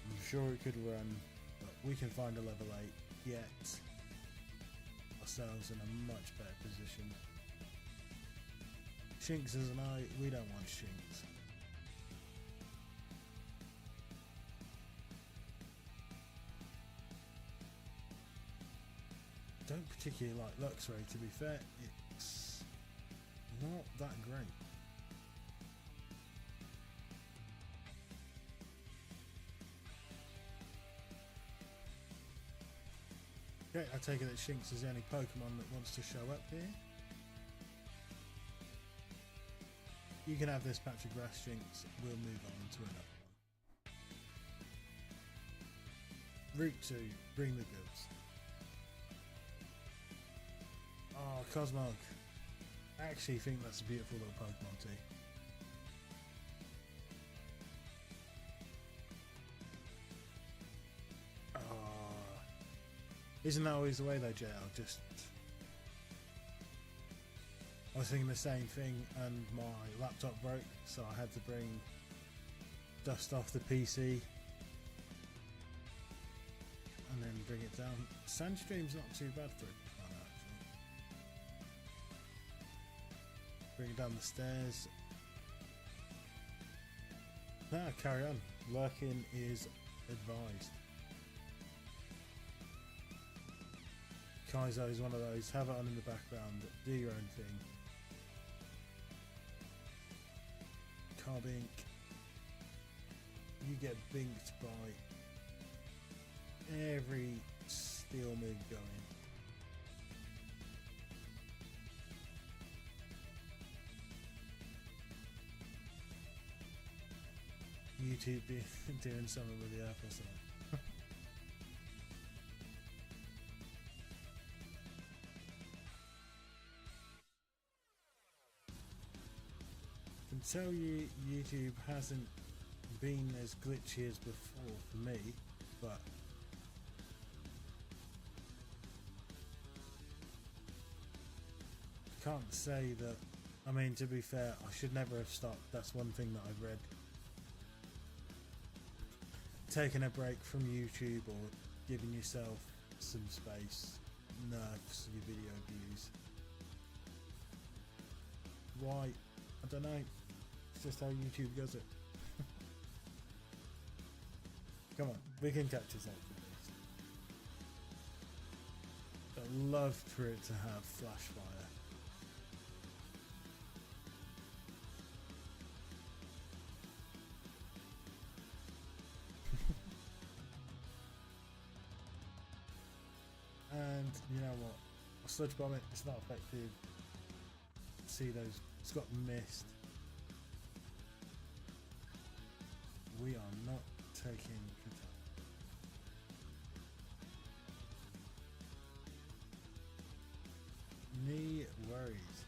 Speaker 1: I'm sure it could run, but we can find a level 8, get ourselves in a much better position. Shinx as an eye, we don't want Shinx. Don't particularly like Luxray, to be fair. It's not that great. Okay, I take it that Shinx is the only Pokemon that wants to show up here. You can have this patch of grass, Shinx. We'll move on to another one. Route 2, bring the goods. Oh, Cosmog. I actually think that's a beautiful little Pokemon too. Oh, isn't that always the way though, JL? Just I was thinking the same thing and my laptop broke, so I had to bring dust off the PC and then bring it down. Sandstream's not too bad for it. Bring it down the stairs. Nah, carry on. Lurking is advised. Kaizo is one of those, have it on in the background, do your own thing. Carbink. You get binked by every steel move going. YouTube be doing something with the earth or something. I can tell you YouTube hasn't been as glitchy as before for me, but I can't say that. I mean, to be fair, I should never have stopped. That's one thing that I've read. Taking a break from YouTube or giving yourself some space nerfs your video views. Why? I don't know. It's just how YouTube does it. Come on, we can catch us up with this. I'd love for it to have flash fire. And you know what? I'll sludge bomb it, it's not effective. See those, it's got mist. We are not taking control. Knee worries.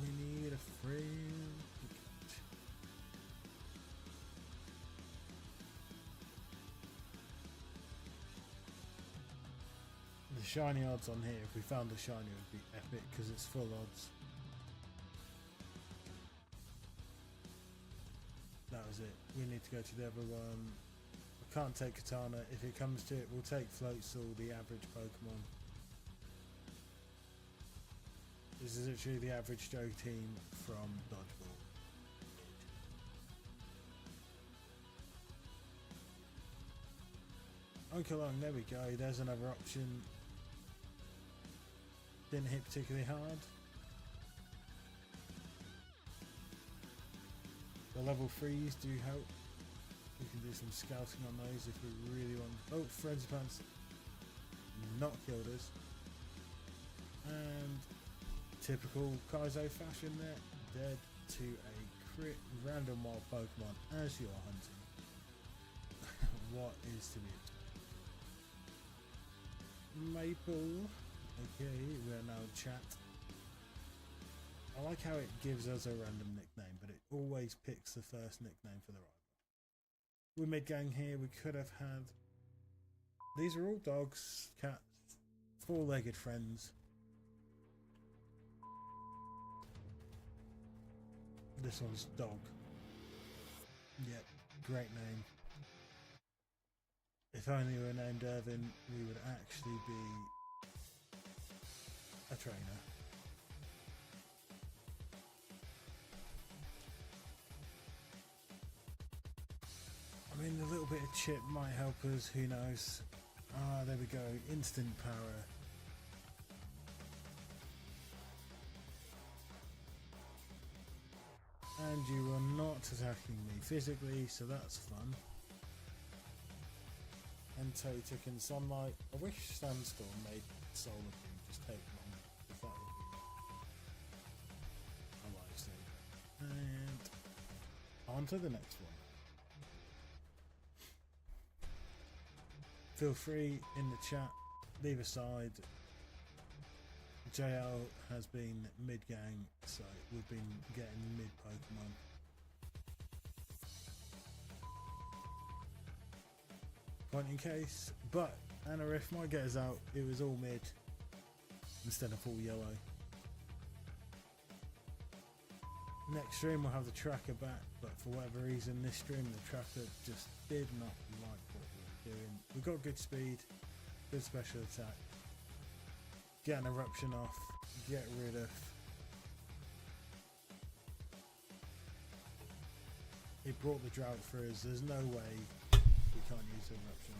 Speaker 1: We need a friend. The shiny odds on here, if we found a shiny, would be epic because it's full odds. That was it. We need to go to the other one. I can't take Katana. If it comes to it, we'll take Floatzel, the average Pokemon. This is literally the average Joe team from Dodgeball. Oakalong, there we go. There's another option. Didn't hit particularly hard. The level 3s do help. We can do some scouting on those if we really want. Oh, Frenzy Pants not killed us. And typical Kaizo fashion there, dead to a crit random wild Pokemon as you are hunting. What is to be expected? Maple. Okay, we are now chat. I like how it gives us a random nickname, but it always picks the first nickname for the rival. We're mid-gang here, we could have had... These are all dogs, cats, four-legged friends. This one's dog. Yep, great name. If only we were named Irvin, we would actually be a trainer. I mean, a little bit of chip might help us, who knows. Ah, there we go, instant power. And you are not attacking me physically, so that's fun. And Totek in Sunlight. I wish Sandstorm made Solar Beam just take long, if that would be a lifesaver. And on to the next one. Feel free in the chat, leave a side. JL has been mid-gang, so we've been getting mid-Pokemon. Point in case, but Anorith might get us out. It was all mid instead of all yellow. Next stream we'll have the tracker back, but for whatever reason this stream the tracker just did not like what we were doing. We've got good speed, good special attack. Get an eruption off, get rid of. It brought the drought for us, there's no way we can't use the eruption.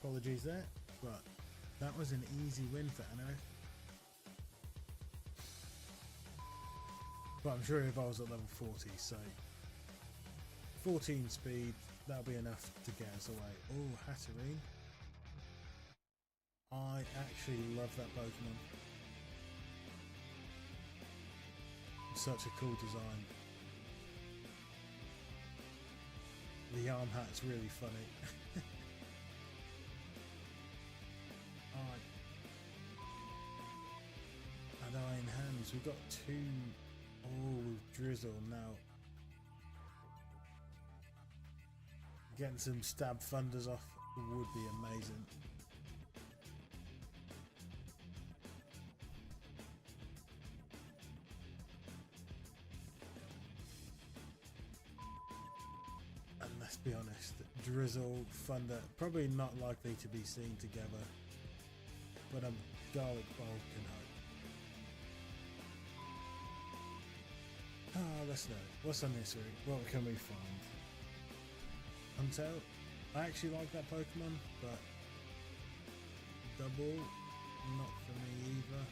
Speaker 1: Apologies there, but that was an easy win for Anno. But I'm sure if I was at level 40, so 14 speed, that'll be enough to get us away. Oh, Hatterene. I actually love that Pokemon. Such a cool design. The arm hat's really funny. And Iron Hands, we've got two. Oh, with Drizzle now. Getting some stab thunders off would be amazing. And let's be honest, Drizzle, Thunder, probably not likely to be seen together, but a Garlic Bolt can hope. Ah, let's know. What's on this route? What can we find? Until I actually like that Pokemon, but double, not for me either.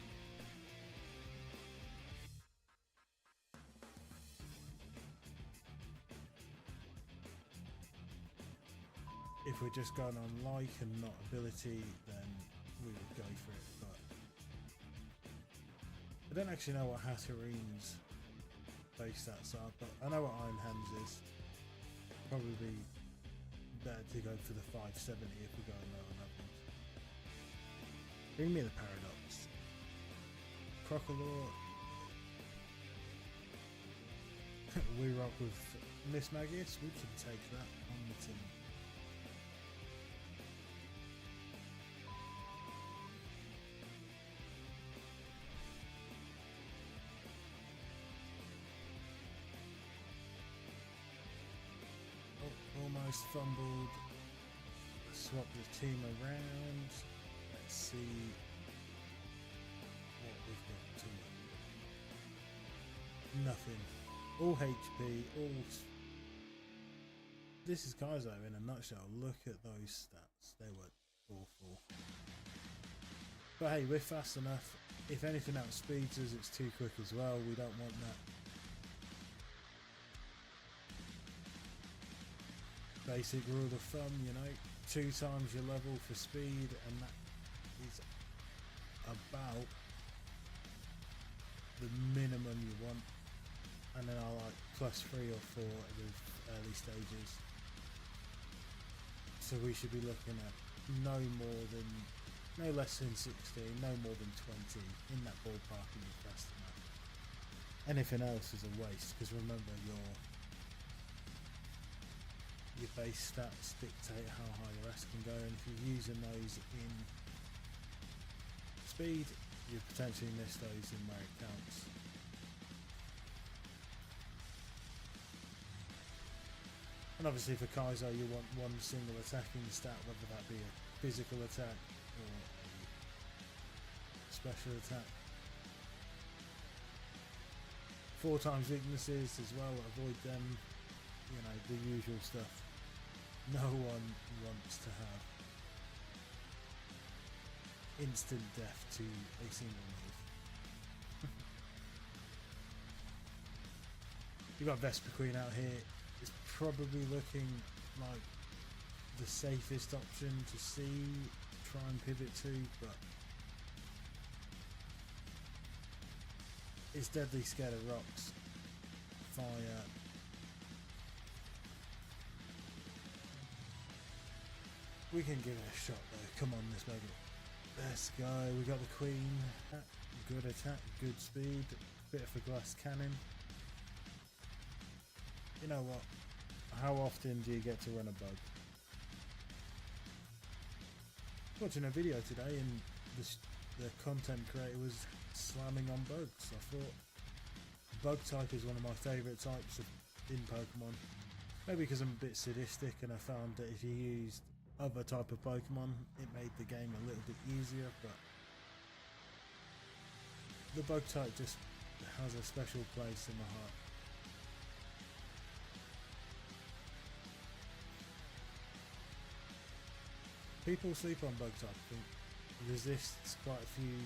Speaker 1: If we're just going on like and not ability, then we would go for it, but I don't actually know what Hatterene's base stats are, but I know what Iron Hands is. Probably better to go for the 570 if we go low on others. Bring me the Paradox. Crocodile. We rock with Miss Magius, we can take that on the team. almost fumbled. Swap the team around. Let's see what we've got to. Nothing. All HP, all... This is Kaizo in a nutshell. Look at those stats. They were awful. But hey, we're fast enough. If anything outspeeds us, it's too quick as well. We don't want that. Basic rule of thumb, you know, 2 times your level for speed, and that is about the minimum you want. And then I like plus 3 or 4 at the early stages. So we should be looking at no less than 16, no more than 20 in that ballpark, and you're fast enough. Anything else is a waste, because remember your base stats dictate how high your S can go, and if you're using those in speed, you potentially miss those in where it counts. And obviously for Kaizo you want one single attacking stat, whether that be a physical attack or a special attack. 4 times weaknesses as well, avoid them, you know, the usual stuff. No one wants to have instant death to a single move. You've got Vesper Queen out here. It's probably looking like the safest option to see, try and pivot to, but it's deadly scared of rocks, fire. We can give it a shot though. Come on, let's make it. Let's go. We got the Queen. Good attack, good speed. Bit of a glass cannon. You know what? How often do you get to run a bug? Watching a video today and the content creator was slamming on bugs. I thought bug type is one of my favourite types in Pokemon. Maybe because I'm a bit sadistic and I found that if you used other type of Pokemon it made the game a little bit easier, but the bug type just has a special place in my heart. People sleep on bug type. I think resists quite a few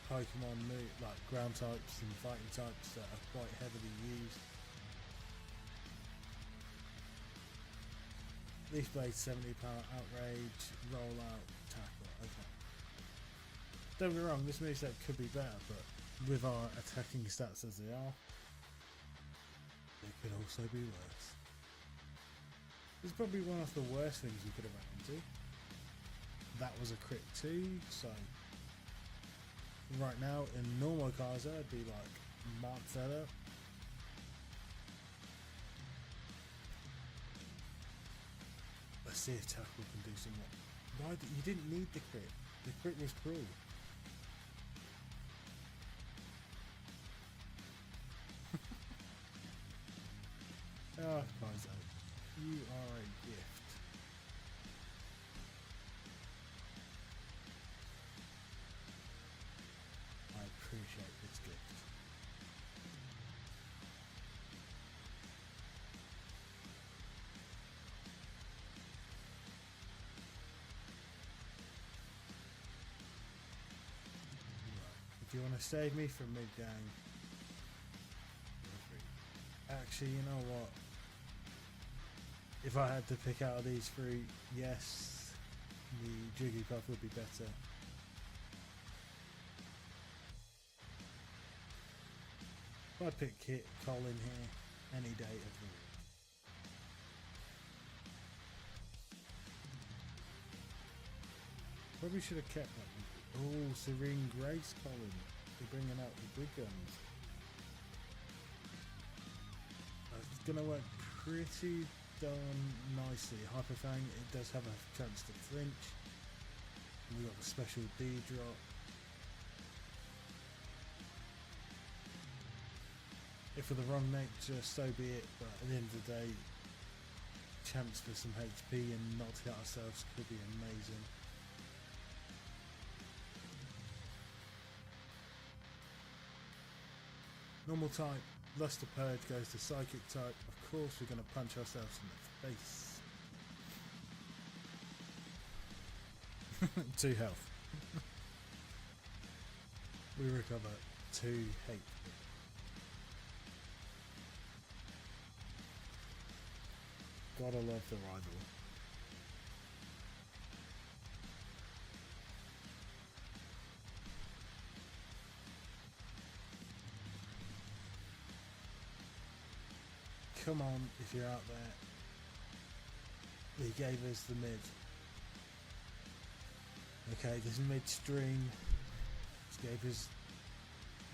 Speaker 1: Pokemon like ground types and fighting types that are quite heavily used. Leaf Blade 70 power, outrage, roll out, tackle. Okay. Don't get me wrong, this moveset could be better, but with our attacking stats as they are, they could also be worse. It's probably one of the worst things we could have run into. That was a crit too, so right now in normal Kaizo I'd be like, mark that up. Let's see if tackle can do some more. Right, you didn't need the crit. The crit was cruel. Oh, Kaizo, you are a gift. I appreciate this gift. If you want to save me from mid-gang, feel free. Actually, you know what? If I had to pick out of these 3, yes, the Jigglypuff would be better. If I pick Kit, Colin here, any day of the week. Probably should have kept that. Oh, Serene Grace, Colin. They're bringing out the big guns. It's going to work pretty darn nicely. Hyper Fang, it does have a chance to flinch. We got the special D drop. If with the wrong nature, so be it, but at the end of the day, chance for some HP and not to hit ourselves could be amazing. Normal type, Luster Purge goes to Psychic type. Of course we're going to punch ourselves in the face. 2 health. We recover 2 HP. Gotta love the rival. Come on, if you're out there. He gave us the mid. Okay, this midstream. He gave us.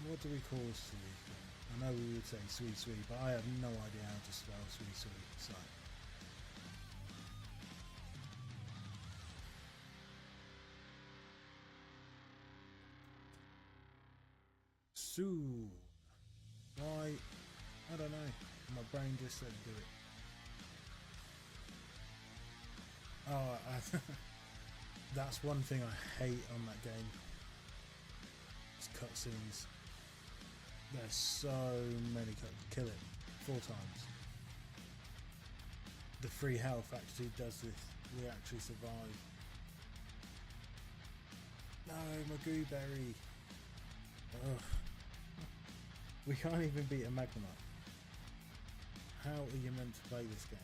Speaker 1: What do we call sweet? I know we would say sweet, but I have no idea how to spell sweet. So. Why? I don't know. My brain just said do it. Oh, that's one thing I hate on that game. It's cutscenes. There's so many kill it 4 times. The free health actually does this. We actually survive. No, my gooberry. Ugh. We can't even beat a Magnemite. How are you meant to play this game?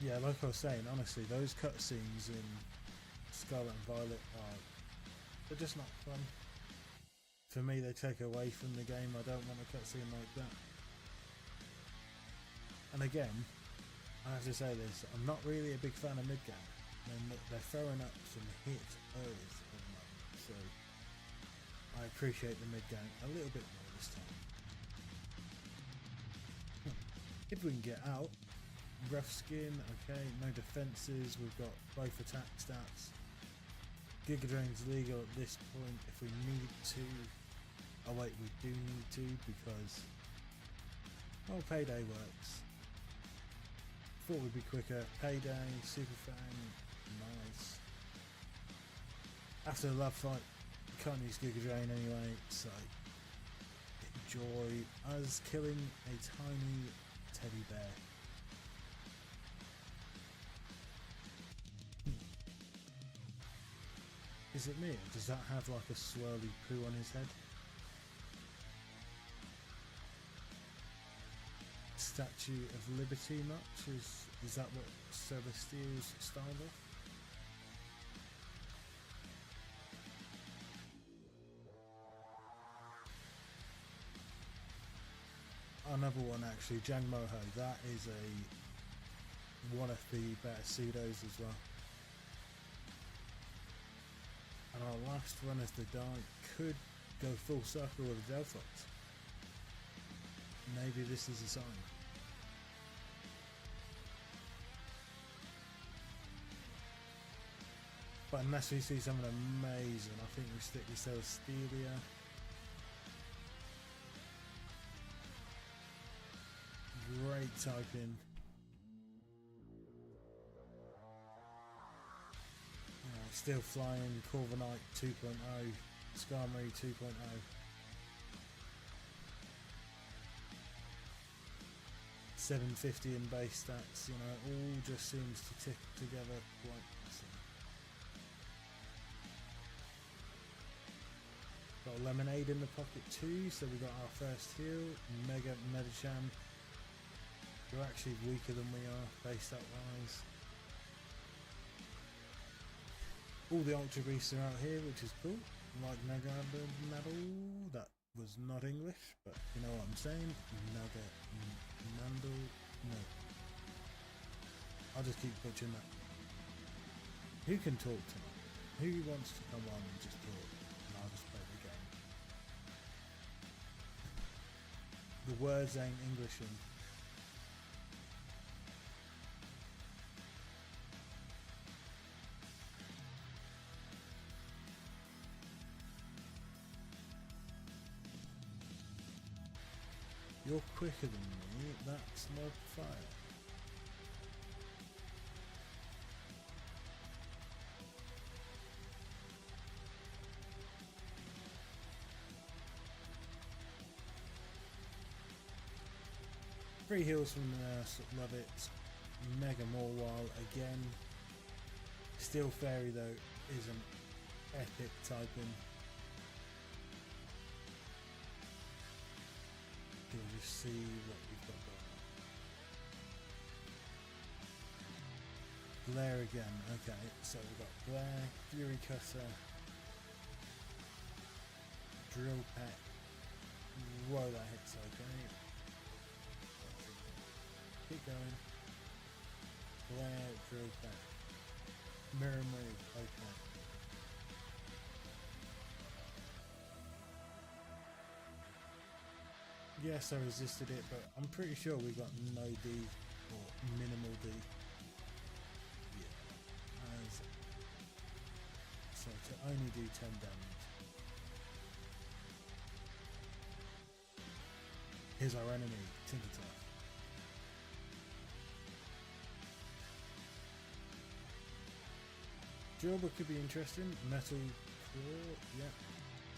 Speaker 1: Yeah, like I was saying, honestly, those cutscenes in Scarlet and Violet they're just not fun. For me, they take away from the game. I don't want a cutscene like that. And again, I have to say this, I'm not really a big fan of mid-game. They're throwing up some hit early at the moment, so I appreciate the mid-game a little bit more this time. If we can get out, rough skin, okay, no defences, we've got both attack stats. Giga Drain's legal at this point if we need to. Oh wait, we do need to because, well, Payday works. Thought we'd be quicker. Payday, Super Fang, nice. After the lab fight, you can't use Giga Drain anyway, so enjoy us killing a tiny teddy bear. Is it me, or does that have like a swirly poo on his head? Statue of Liberty much? Is that what Celestial's styled off? Another one actually, Jang Moho, that is one of the better pseudos as well. And our last run as the Dark could go full circle with the Delphox. Maybe this is a sign. But unless we see something amazing, I think we stick with Celestelia. Great typing. Still flying, Corviknight 2.0, Skarmory 2.0. $750 in base stats, you know, it all just seems to tick together quite nicely. Got a Lemonade in the pocket too, so we got our first heal. Mega Medicham. You're actually weaker than we are, base stat wise. All the Ultra Beasts are out here, which is cool. Like Naga Medal, that was not English, but you know what I'm saying. Naga Mandal, no. I'll just keep butchering that. Who can talk tonight? Who wants to come on and just talk? And I'll just play the game. The words ain't English in. You're quicker than me, that's not fair. Free heals from the nurse, love it. Mega Morwhile again. Steel Fairy though is an epic typing. You'll just see what we've got going. Glare again, okay, so we've got Glare, Fury Cutter, Drill Peck. Whoa, that hits okay. Keep going. Glare, Drill Peck. Mirror Move, okay. Yes, I resisted it, but I'm pretty sure we got no D or minimal D. Yeah. So to only do 10 damage. Here's our enemy, Tinkertuff. Drillbur could be interesting. Metal Claw, yeah,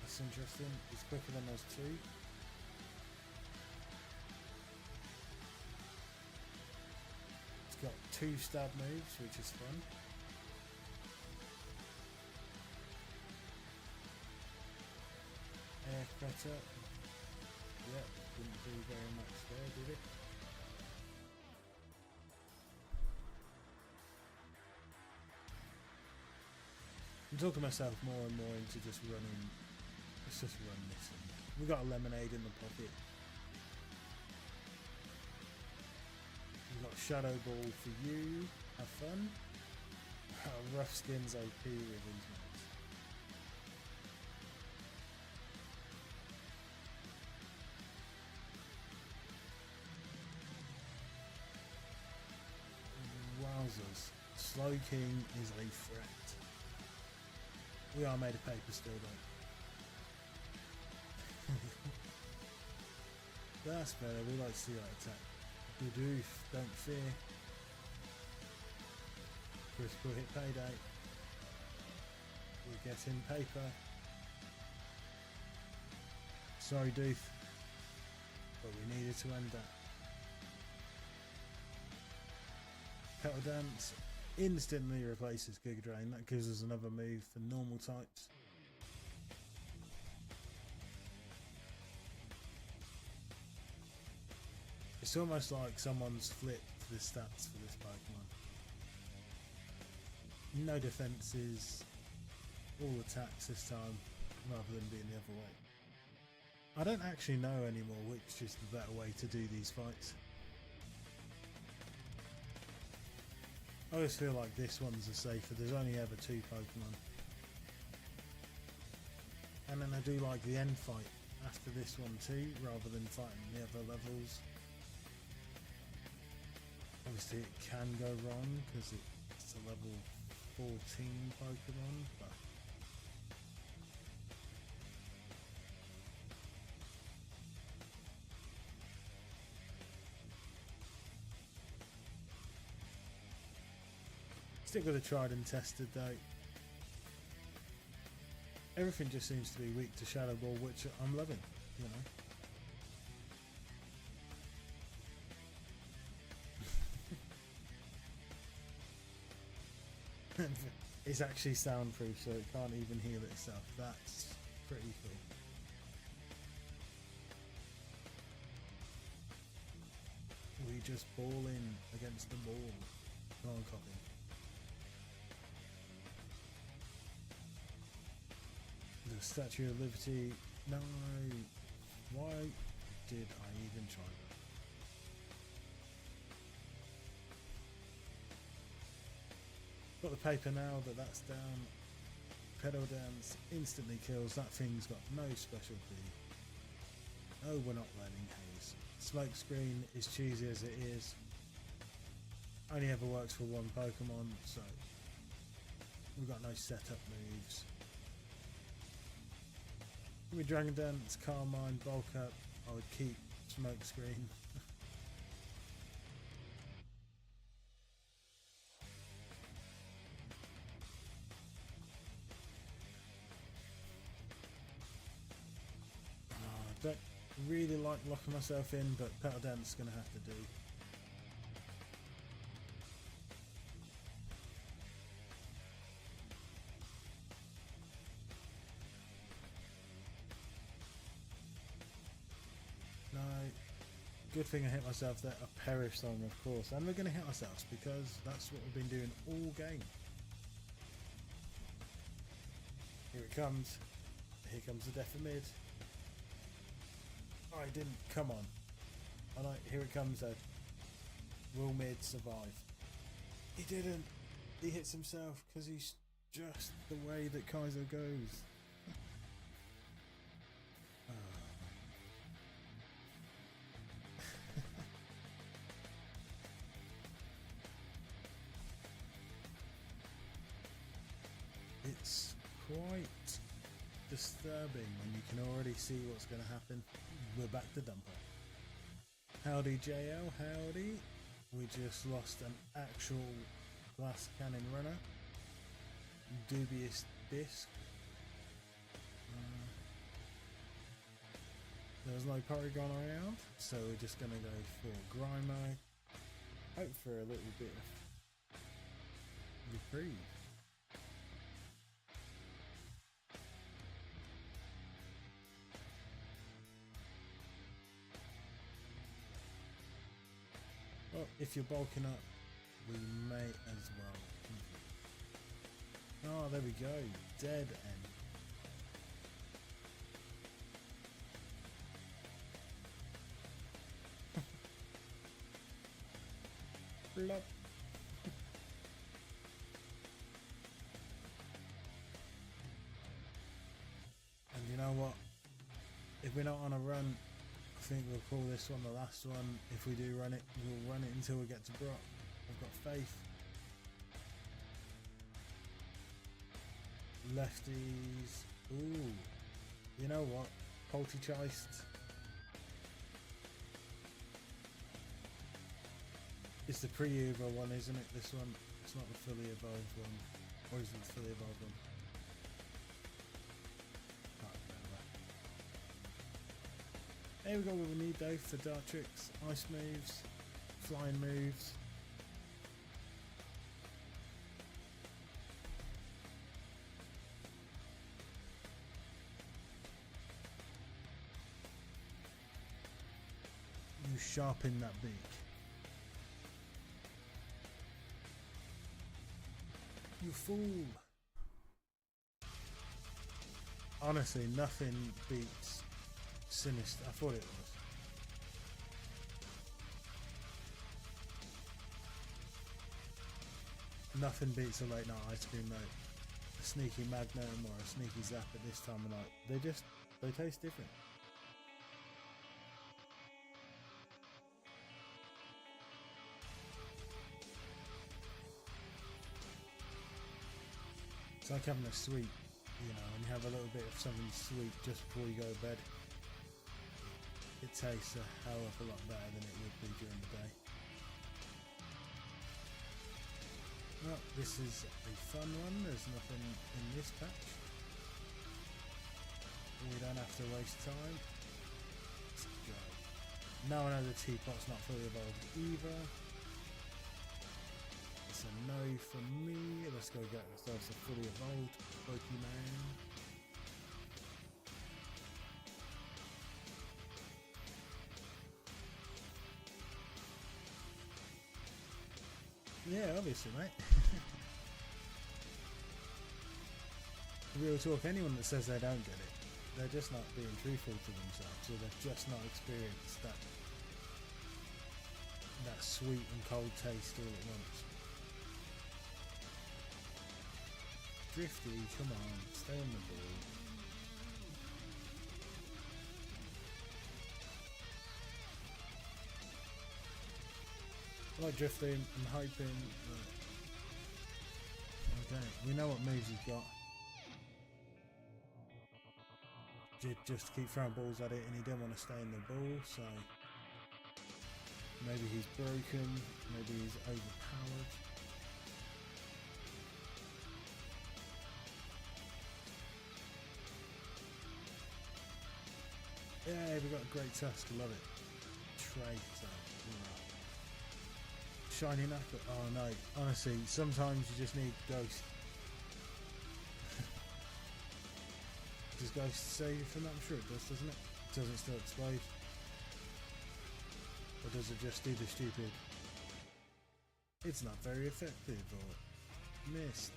Speaker 1: that's interesting. It's quicker than those two. It's got 2 stab moves, which is fun. Air Cutter, yeah, didn't do very much there, did it? I'm talking myself more and more into just running. Let's just run this one. We got a lemonade in the pocket. We got Shadow Ball for you. Have fun. Rough Skins OP with these ones. Wowzers. Slow King is a threat. We are made of paper still though. That's better, we like to see that attack. Good oof, don't fear. Critical hit payday. We're getting paper. Sorry Doof, but we needed to end that. Petal Dance instantly replaces Giga Drain. That gives us another move for normal types. It's almost like someone's flipped the stats for this Pokemon. No defenses, all attacks this time, rather than being the other way. I don't actually know anymore which is the better way to do these fights. I always feel like this one's the safer. There's only ever 2 Pokemon. And then I do like the end fight after this one too, rather than fighting the other levels. Obviously it can go wrong because it's a level 14 Pokemon, but stick with the tried and tested though. Everything just seems to be weak to Shadow Ball, which I'm loving, you know. It's actually soundproof, so it can't even heal itself. That's pretty cool. We just ball in against the ball. Come on, copy. The Statue of Liberty. No. Why did I even try that? Got the paper now that that's down. Petal Dance instantly kills. That thing's got no specialty. Oh, we're not learning Haze. Smoke Screen is cheesy as it is. Only ever works for one Pokemon, so we've got no setup moves. With Dragon Dance, Carmine, Bulk Up, I would keep smoke screen. Don't really like locking myself in, but pedal dance is going to have to do. No, good thing I hit myself there. I perished on, of course, and we're going to hit ourselves because that's what we've been doing all game. Here it comes. Here comes the death of mid. Oh, he didn't. Come on. Oh no, here it comes though. Will mid survive? He didn't. He hits himself because he's just the way that Kaizo goes. It's quite disturbing when you can already see what's going to happen. We're back to dumper. Howdy JL, howdy. We just lost an actual glass cannon runner. Dubious disc. There was no Porygon around, so we're just going to go for Grimo. Hope for a little bit of reprieve. Well, if you're bulking up, we may as well. Oh, there we go. Dead end. Flop. And you know what? If we're not on a run, I think we'll call this one the last one. If we do run it, we'll run it until we get to Brock. I've got faith. Lefties. Ooh. You know what? Poltergeist. It's the pre-Uber one, isn't it? This one. It's not the fully evolved one. Or is it the fully evolved one? Here we go, what we need though for dart tricks, ice moves, flying moves. You sharpen that beak. You fool! Honestly, nothing beats Sinister. I thought it was. Nothing beats a late night ice cream though. A sneaky Magnum or a sneaky Zap at this time of night. They taste different. It's like having a sweet, you know, when you have a little bit of something sweet just before you go to bed. It tastes a hell of a lot better than it would be during the day. Well, this is a fun one. There's nothing in this patch. We don't have to waste time. Let's go. Now I know the teapot's not fully evolved either. It's a no from me. Let's go get ourselves a fully evolved Pokemon. Yeah, obviously, mate. Real talk, anyone that says they don't get it, they're just not being truthful to themselves, or they've just not experienced that sweet and cold taste all at once. Drifty, come on, stay on the ball. I like drifting and hoping. Okay, we know what moves he's got. Just keep throwing balls at it, and he didn't want to stay in the ball, so Maybe he's broken, maybe he's overpowered. Yeah, we got a great tusk, love it. Traitor. Shiny knuckle. Oh no, honestly, sometimes you just need Ghost. Does Ghost save you from that? I'm sure it does, doesn't it? Does it still explode? Or does it just do the stupid? It's not very effective, or missed.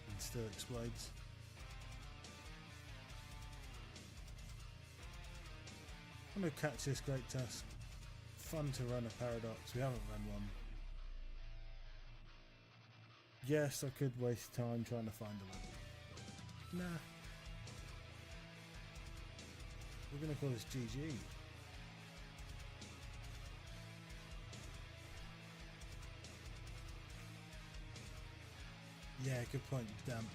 Speaker 1: And still explodes. I'm going to catch this great tusk. Fun to run a paradox. We haven't run one. Yes, I could waste time trying to find a level. Nah. We're going to call this GG. Yeah, good point. Damp.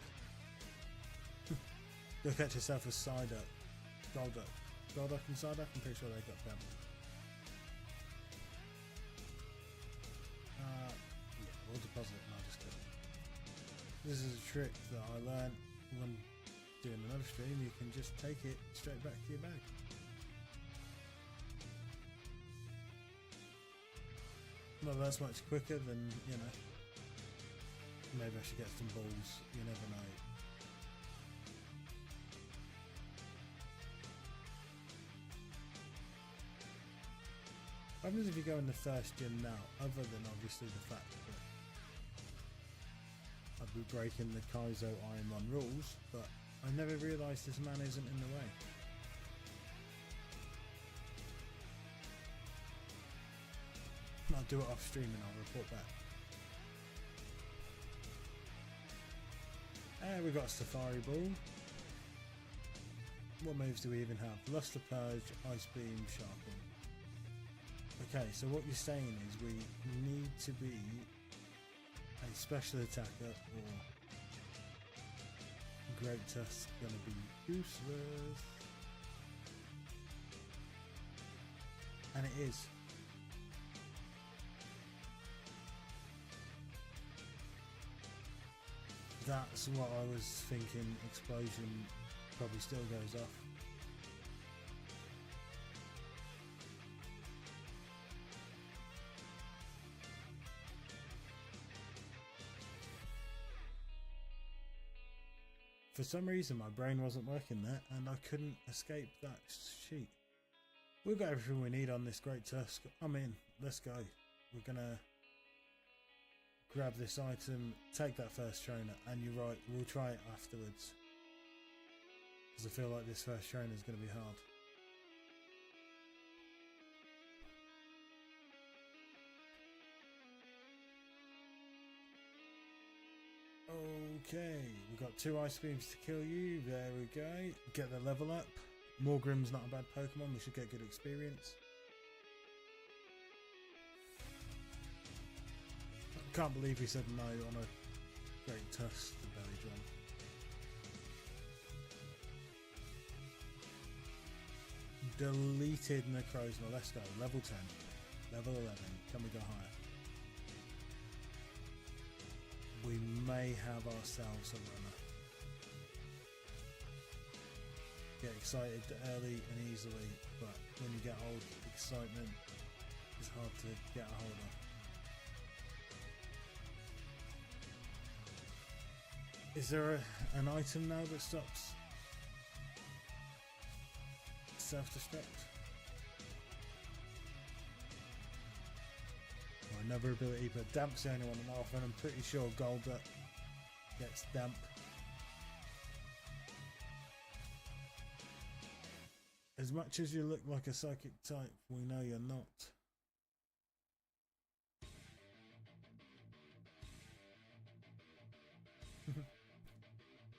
Speaker 1: Go catch yourself a Psyduck. Golduck. Golduck and Psyduck, I'm pretty sure they got damp. Yeah, we'll deposit it and I'll just kill it. This is a trick that I learned when doing another stream. You can just take it straight back to your bag. Well, that's much quicker than, you know. Maybe I should get some balls. You never know. What happens if you go in the first gym now, other than obviously the fact that I'd be breaking the Kaizo Ironmon rules, but I never realised this man isn't in the way. I'll do it off stream and I'll report back. We got a Safari Ball. What moves do we even have? Luster Purge, Ice Beam, Sharpen. Okay, so what you're saying is we need to be a special attacker, or Great Tusk gonna be useless. And it is. That's what I was thinking. Explosion probably still goes off. For some reason my brain wasn't working there and I couldn't escape that sheet. We've got everything we need on this Great Tusk. I'm in. Let's go. We're gonna grab this item, take that first trainer, and you're right, we'll try it afterwards. Because I feel like this first trainer is going to be hard. Okay, we've got 2 ice beams to kill you. There we go. Get the level up. Morgrim's not a bad Pokemon. We should get good experience. Can't believe we said no on a Great Tusk to Belly Drum. Deleted Necrozma. Let's go. Level 10. Level 11. Can we go higher? We may have ourselves a runner. Get excited early and easily, but when you get old, excitement is hard to get a hold of. Is there an item now that stops self-destruct? Or another ability, but damp's the only one I'm off, and I'm pretty sure Golduck gets damp. As much as you look like a psychic type, we know you're not.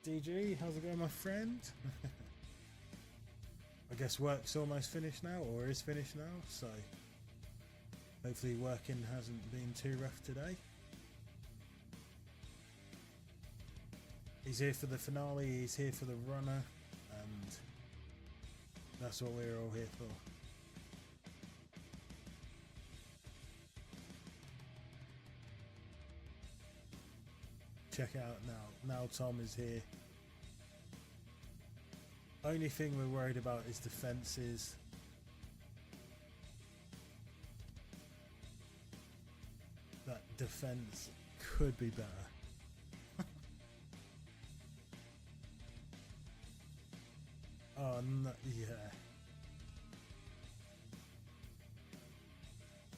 Speaker 1: DG, how's it going, my friend? I guess work's almost finished now, or is finished now, so hopefully working hasn't been too rough today. He's here for the finale, he's here for the runner, and that's what we're all here for. check it out now. Now Tom is here. Only thing we're worried about is the fences. That defense could be better. Oh no, yeah.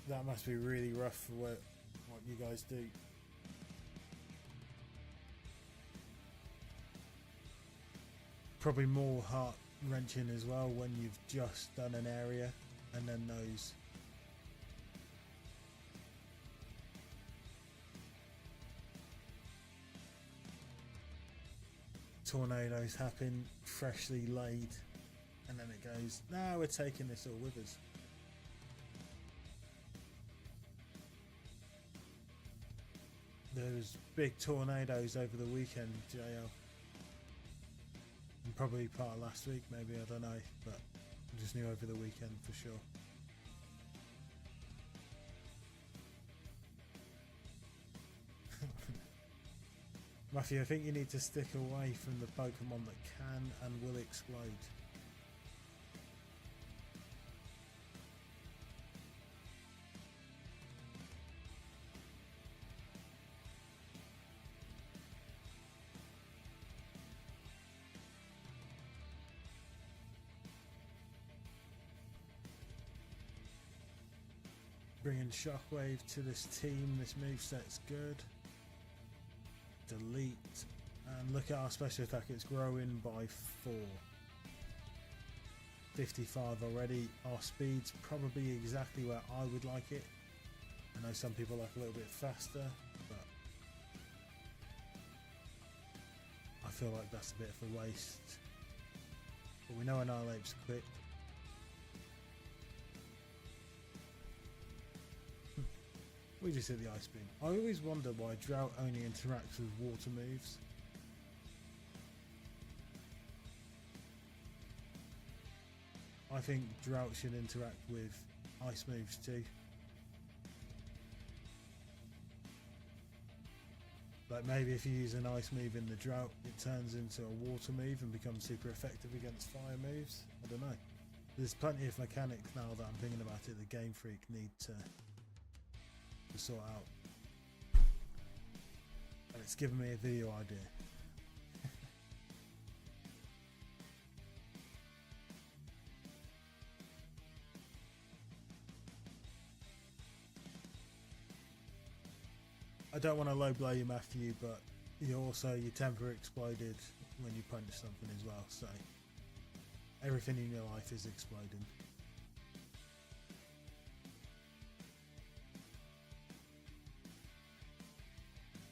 Speaker 1: That must be really rough for what you guys do. Probably more heart wrenching as well when you've just done an area and then those tornadoes happen, freshly laid, and then it goes, no, we're taking this all with us. There was big tornadoes over the weekend, JL. And probably part of last week, maybe, I don't know, but I just knew over the weekend for sure. Matthew, I think you need to stick away from the Pokemon that can and will explode. Bringing Shockwave to this team, this moveset's good. Delete, and look at our special attack, it's growing by 4. 55 already. Our speed's probably exactly where I would like it. I know some people like a little bit faster, but I feel like that's a bit of a waste. But we know Annihilate's quick. We just hit the ice beam. I always wonder why Drought only interacts with water moves. I think Drought should interact with ice moves too. Like maybe if you use an ice move in the Drought, it turns into a water move and becomes super effective against fire moves. I don't know. There's plenty of mechanics now that I'm thinking about it that Game Freak need to sort out, and it's given me a video idea. I don't want to low blow you, Matthew, but you also, your temper exploded when you punched something as well, so everything in your life is exploding.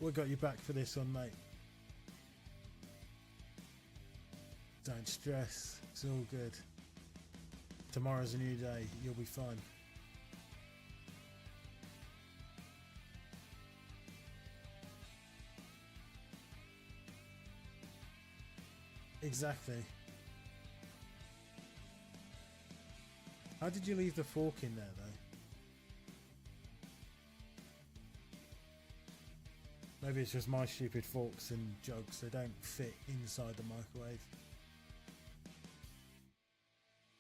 Speaker 1: We got you back for this one, mate. Don't stress, it's all good. Tomorrow's a new day, you'll be fine. Exactly. How did you leave the fork in there though? Maybe it's just my stupid forks and jugs, they don't fit inside the microwave.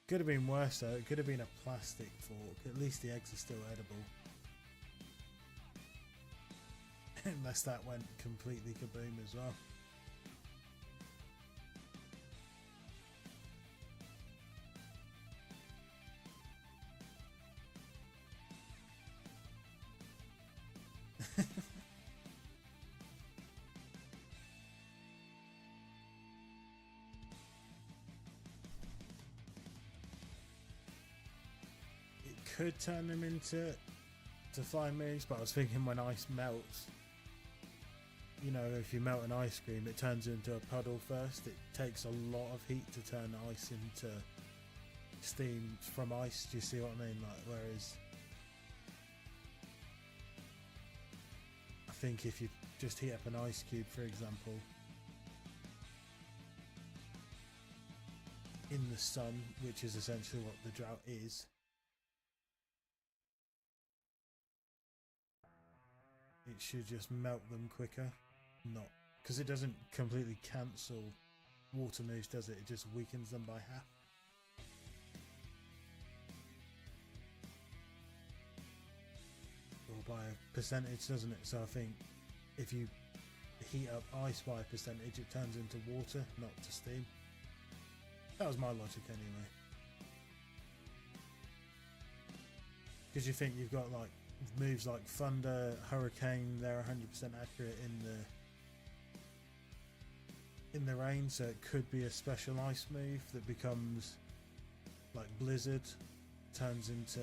Speaker 1: Could have been worse though, it could have been a plastic fork, at least the eggs are still edible. Unless that went completely kaboom as well. Could turn them into fire moves, but I was thinking when ice melts, you know, if you melt an ice cream, it turns into a puddle first. It takes a lot of heat to turn ice into steam from ice. Do you see what I mean? Like, whereas I think if you just heat up an ice cube, for example, in the sun, which is essentially what the drought is, it should just melt them quicker, not because it doesn't completely cancel water moves, does it? It just weakens them by half. Or by a percentage, doesn't it? So I think if you heat up ice by a percentage, it turns into water, not to steam. That was my logic anyway. Because you think you've got like moves like Thunder, Hurricane, they're 100% accurate in the rain, so it could be a special ice move that becomes like Blizzard, turns into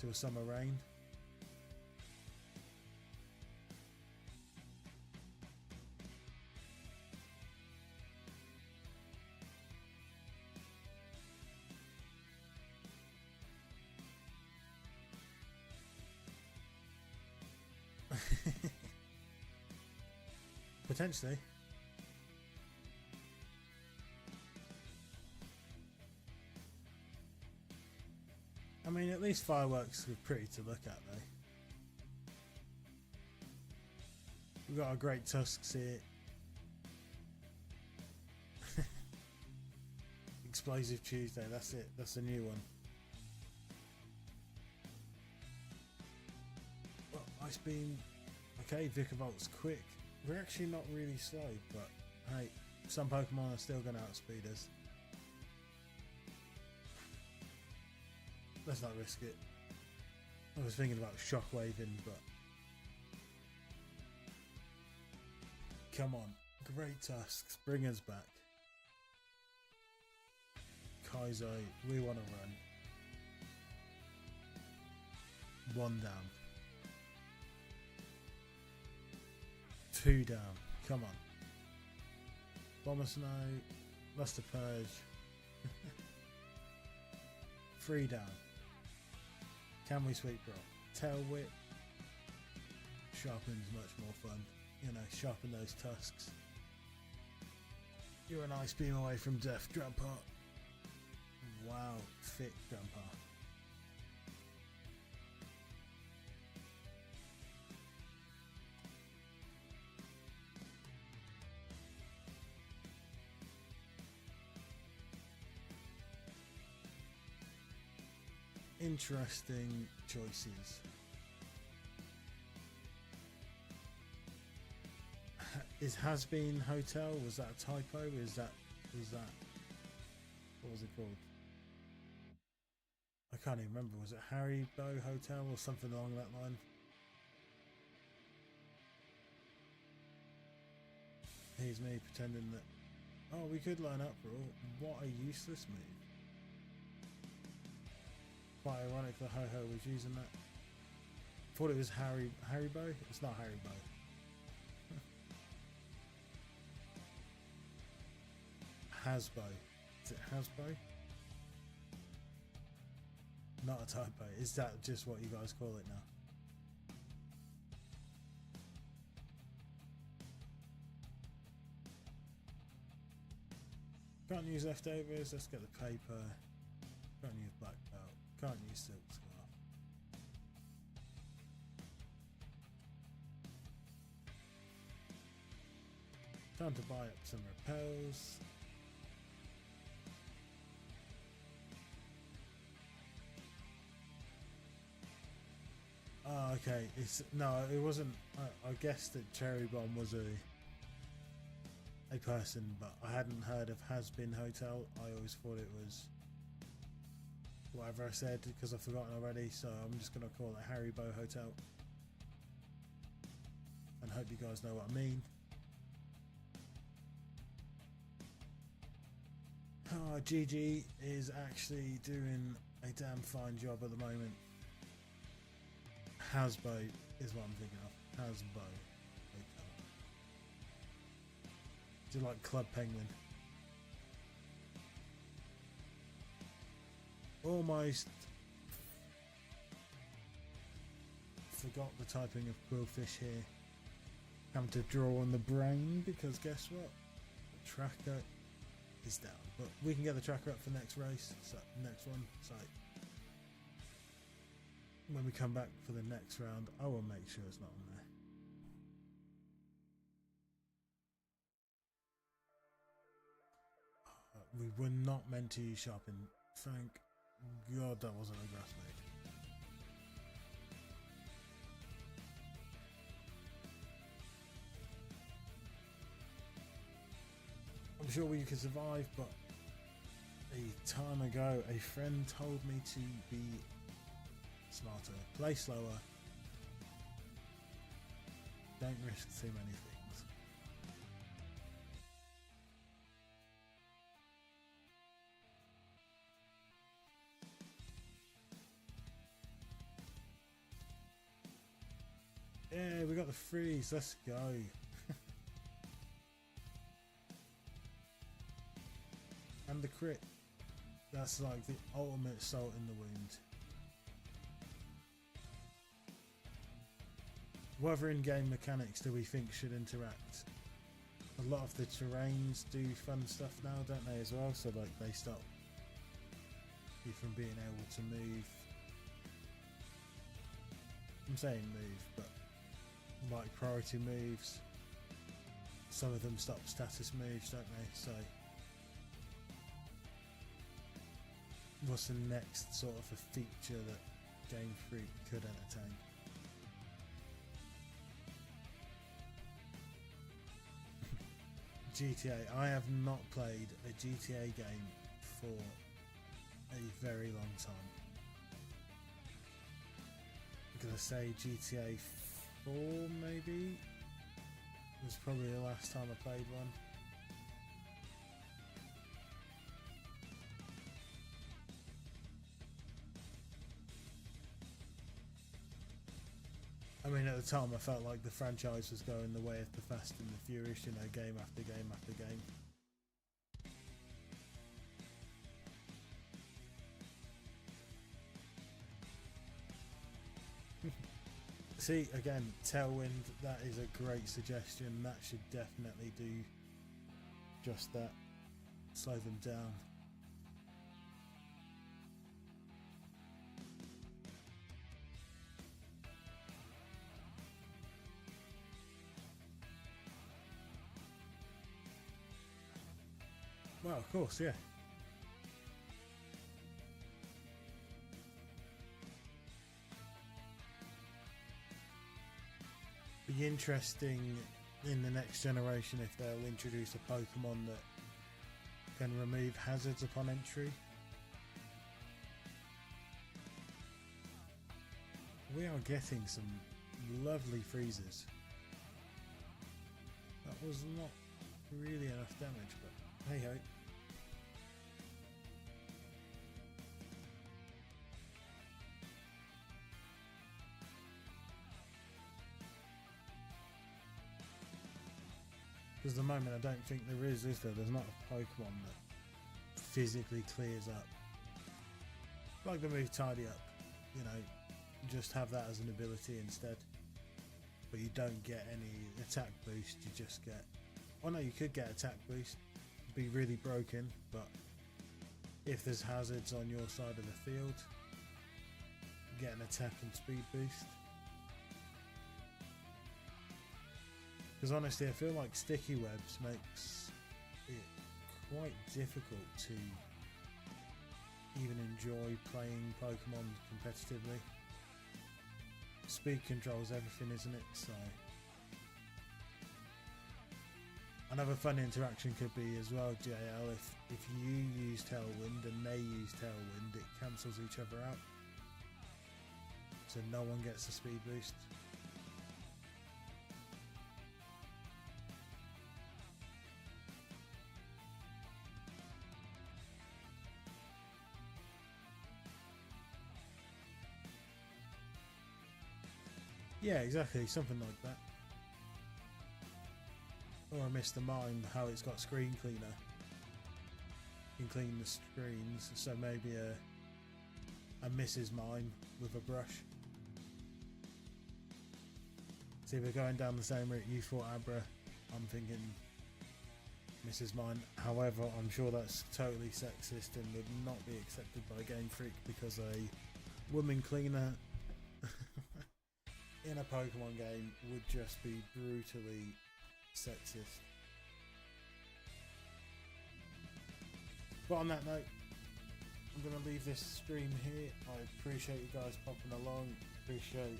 Speaker 1: a summer rain. Potentially. I mean, at least fireworks were pretty to look at though. We've got our great tusks here. Explosive Tuesday, that's it, that's a new one. Well, Ice Beam, okay, Vicavolt's quick. We're actually not really slow, but hey, some Pokemon are still going to outspeed us. Let's not risk it. I was thinking about shockwaving, but come on, great tusks, bring us back. Kaizo, we want to run. One down. Two down. Come on. Bomber Snow. Luster Purge. Three down. Can we Sweep Rock? Tail Whip. Sharpen's much more fun. You know, sharpen those tusks. You're an Ice Beam away from death, Grandpa. Wow, thick, Grandpa. Interesting choices. Has been hotel? Was that a typo? Was that what was it called? I can't even remember. Was it Haribo Hotel or something along that line? Here's me pretending that, oh, we could line up, bro. What a useless move. Quite ironic that Ho-Ho was using that. Thought it was Haribo. It's not Haribo. Hasbo. Is it Hasbo? Not a typo. Is that just what you guys call it now? Can't use leftovers. Let's get the paper. Can't use black belt. Can't use silk scarf. Time to buy up some repels. Oh, okay. It wasn't. I guessed that Cherry Bomb was a person, but I hadn't heard of Has Been Hotel. I always thought it was whatever I said because I've forgotten already. So I'm just gonna call it Haribo Hotel, and hope you guys know what I mean. Oh, GG is actually doing a damn fine job at the moment. Hasbo is what I'm thinking of. Hasbo. Do you like Club Penguin? Almost forgot the typing of Quillfish here. Having to draw on the brain because guess what? The tracker is down. But we can get the tracker up for next race. So next one. So when we come back for the next round, I will make sure it's not on there. We were not meant to use sharpen. Thank God that wasn't a grass move. I'm sure we could survive, but a time ago a friend told me to be smarter, play slower, don't risk too many things. Yeah, we got the freeze, let's go. And the crit, that's like the ultimate salt in the wound. What other in-game mechanics do we think should interact? A lot of the terrains do fun stuff now, don't they, as well? So like they stop you from being able to move. I'm saying move, but like priority moves. Some of them stop status moves, don't they? So what's the next sort of a feature that Game Freak could entertain? GTA. I have not played a GTA game for a very long time. I'm gonna say GTA 4 maybe was probably the last time I played one. I mean, at the time I felt like the franchise was going the way of the Fast and the Furious, you know, game after game after game. See, again, Tailwind, that is a great suggestion. That should definitely do just that. Slow them down. Well, of course, yeah. Be interesting in the next generation if they'll introduce a Pokemon that can remove hazards upon entry. We are getting some lovely freezes. That was not really enough damage, but hey ho. Because at the moment I don't think there is there? There's not a Pokemon that physically clears up. Like the move Tidy Up, you know, just have that as an ability instead. But you don't get any attack boost, you just get... Oh no, you could get attack boost, be really broken, but if there's hazards on your side of the field, get an attack and speed boost. Because honestly, I feel like sticky webs makes it quite difficult to even enjoy playing Pokemon competitively. Speed controls everything, isn't it? So another fun interaction could be as well, JL, if you use Tailwind and they use Tailwind, it cancels each other out. So no one gets a speed boost. Yeah, exactly, something like that. Or I missed the mime, how it's got screen cleaner. You can clean the screens, so maybe a Mrs. Mime with a brush. See, we're going down the same route you thought, Abra. I'm thinking Mrs. Mime. However, I'm sure that's totally sexist and would not be accepted by Game Freak because a woman cleaner in a Pokemon game would just be brutally sexist. But on that note, I'm going to leave this stream here. I appreciate you guys popping along. Appreciate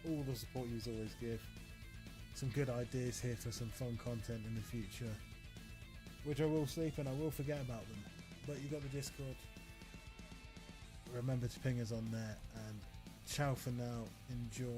Speaker 1: all the support you always give. Some good ideas here for some fun content in the future, which I will sleep and I will forget about them. But you got the Discord. Remember to ping us on there, and ciao for now. Enjoy.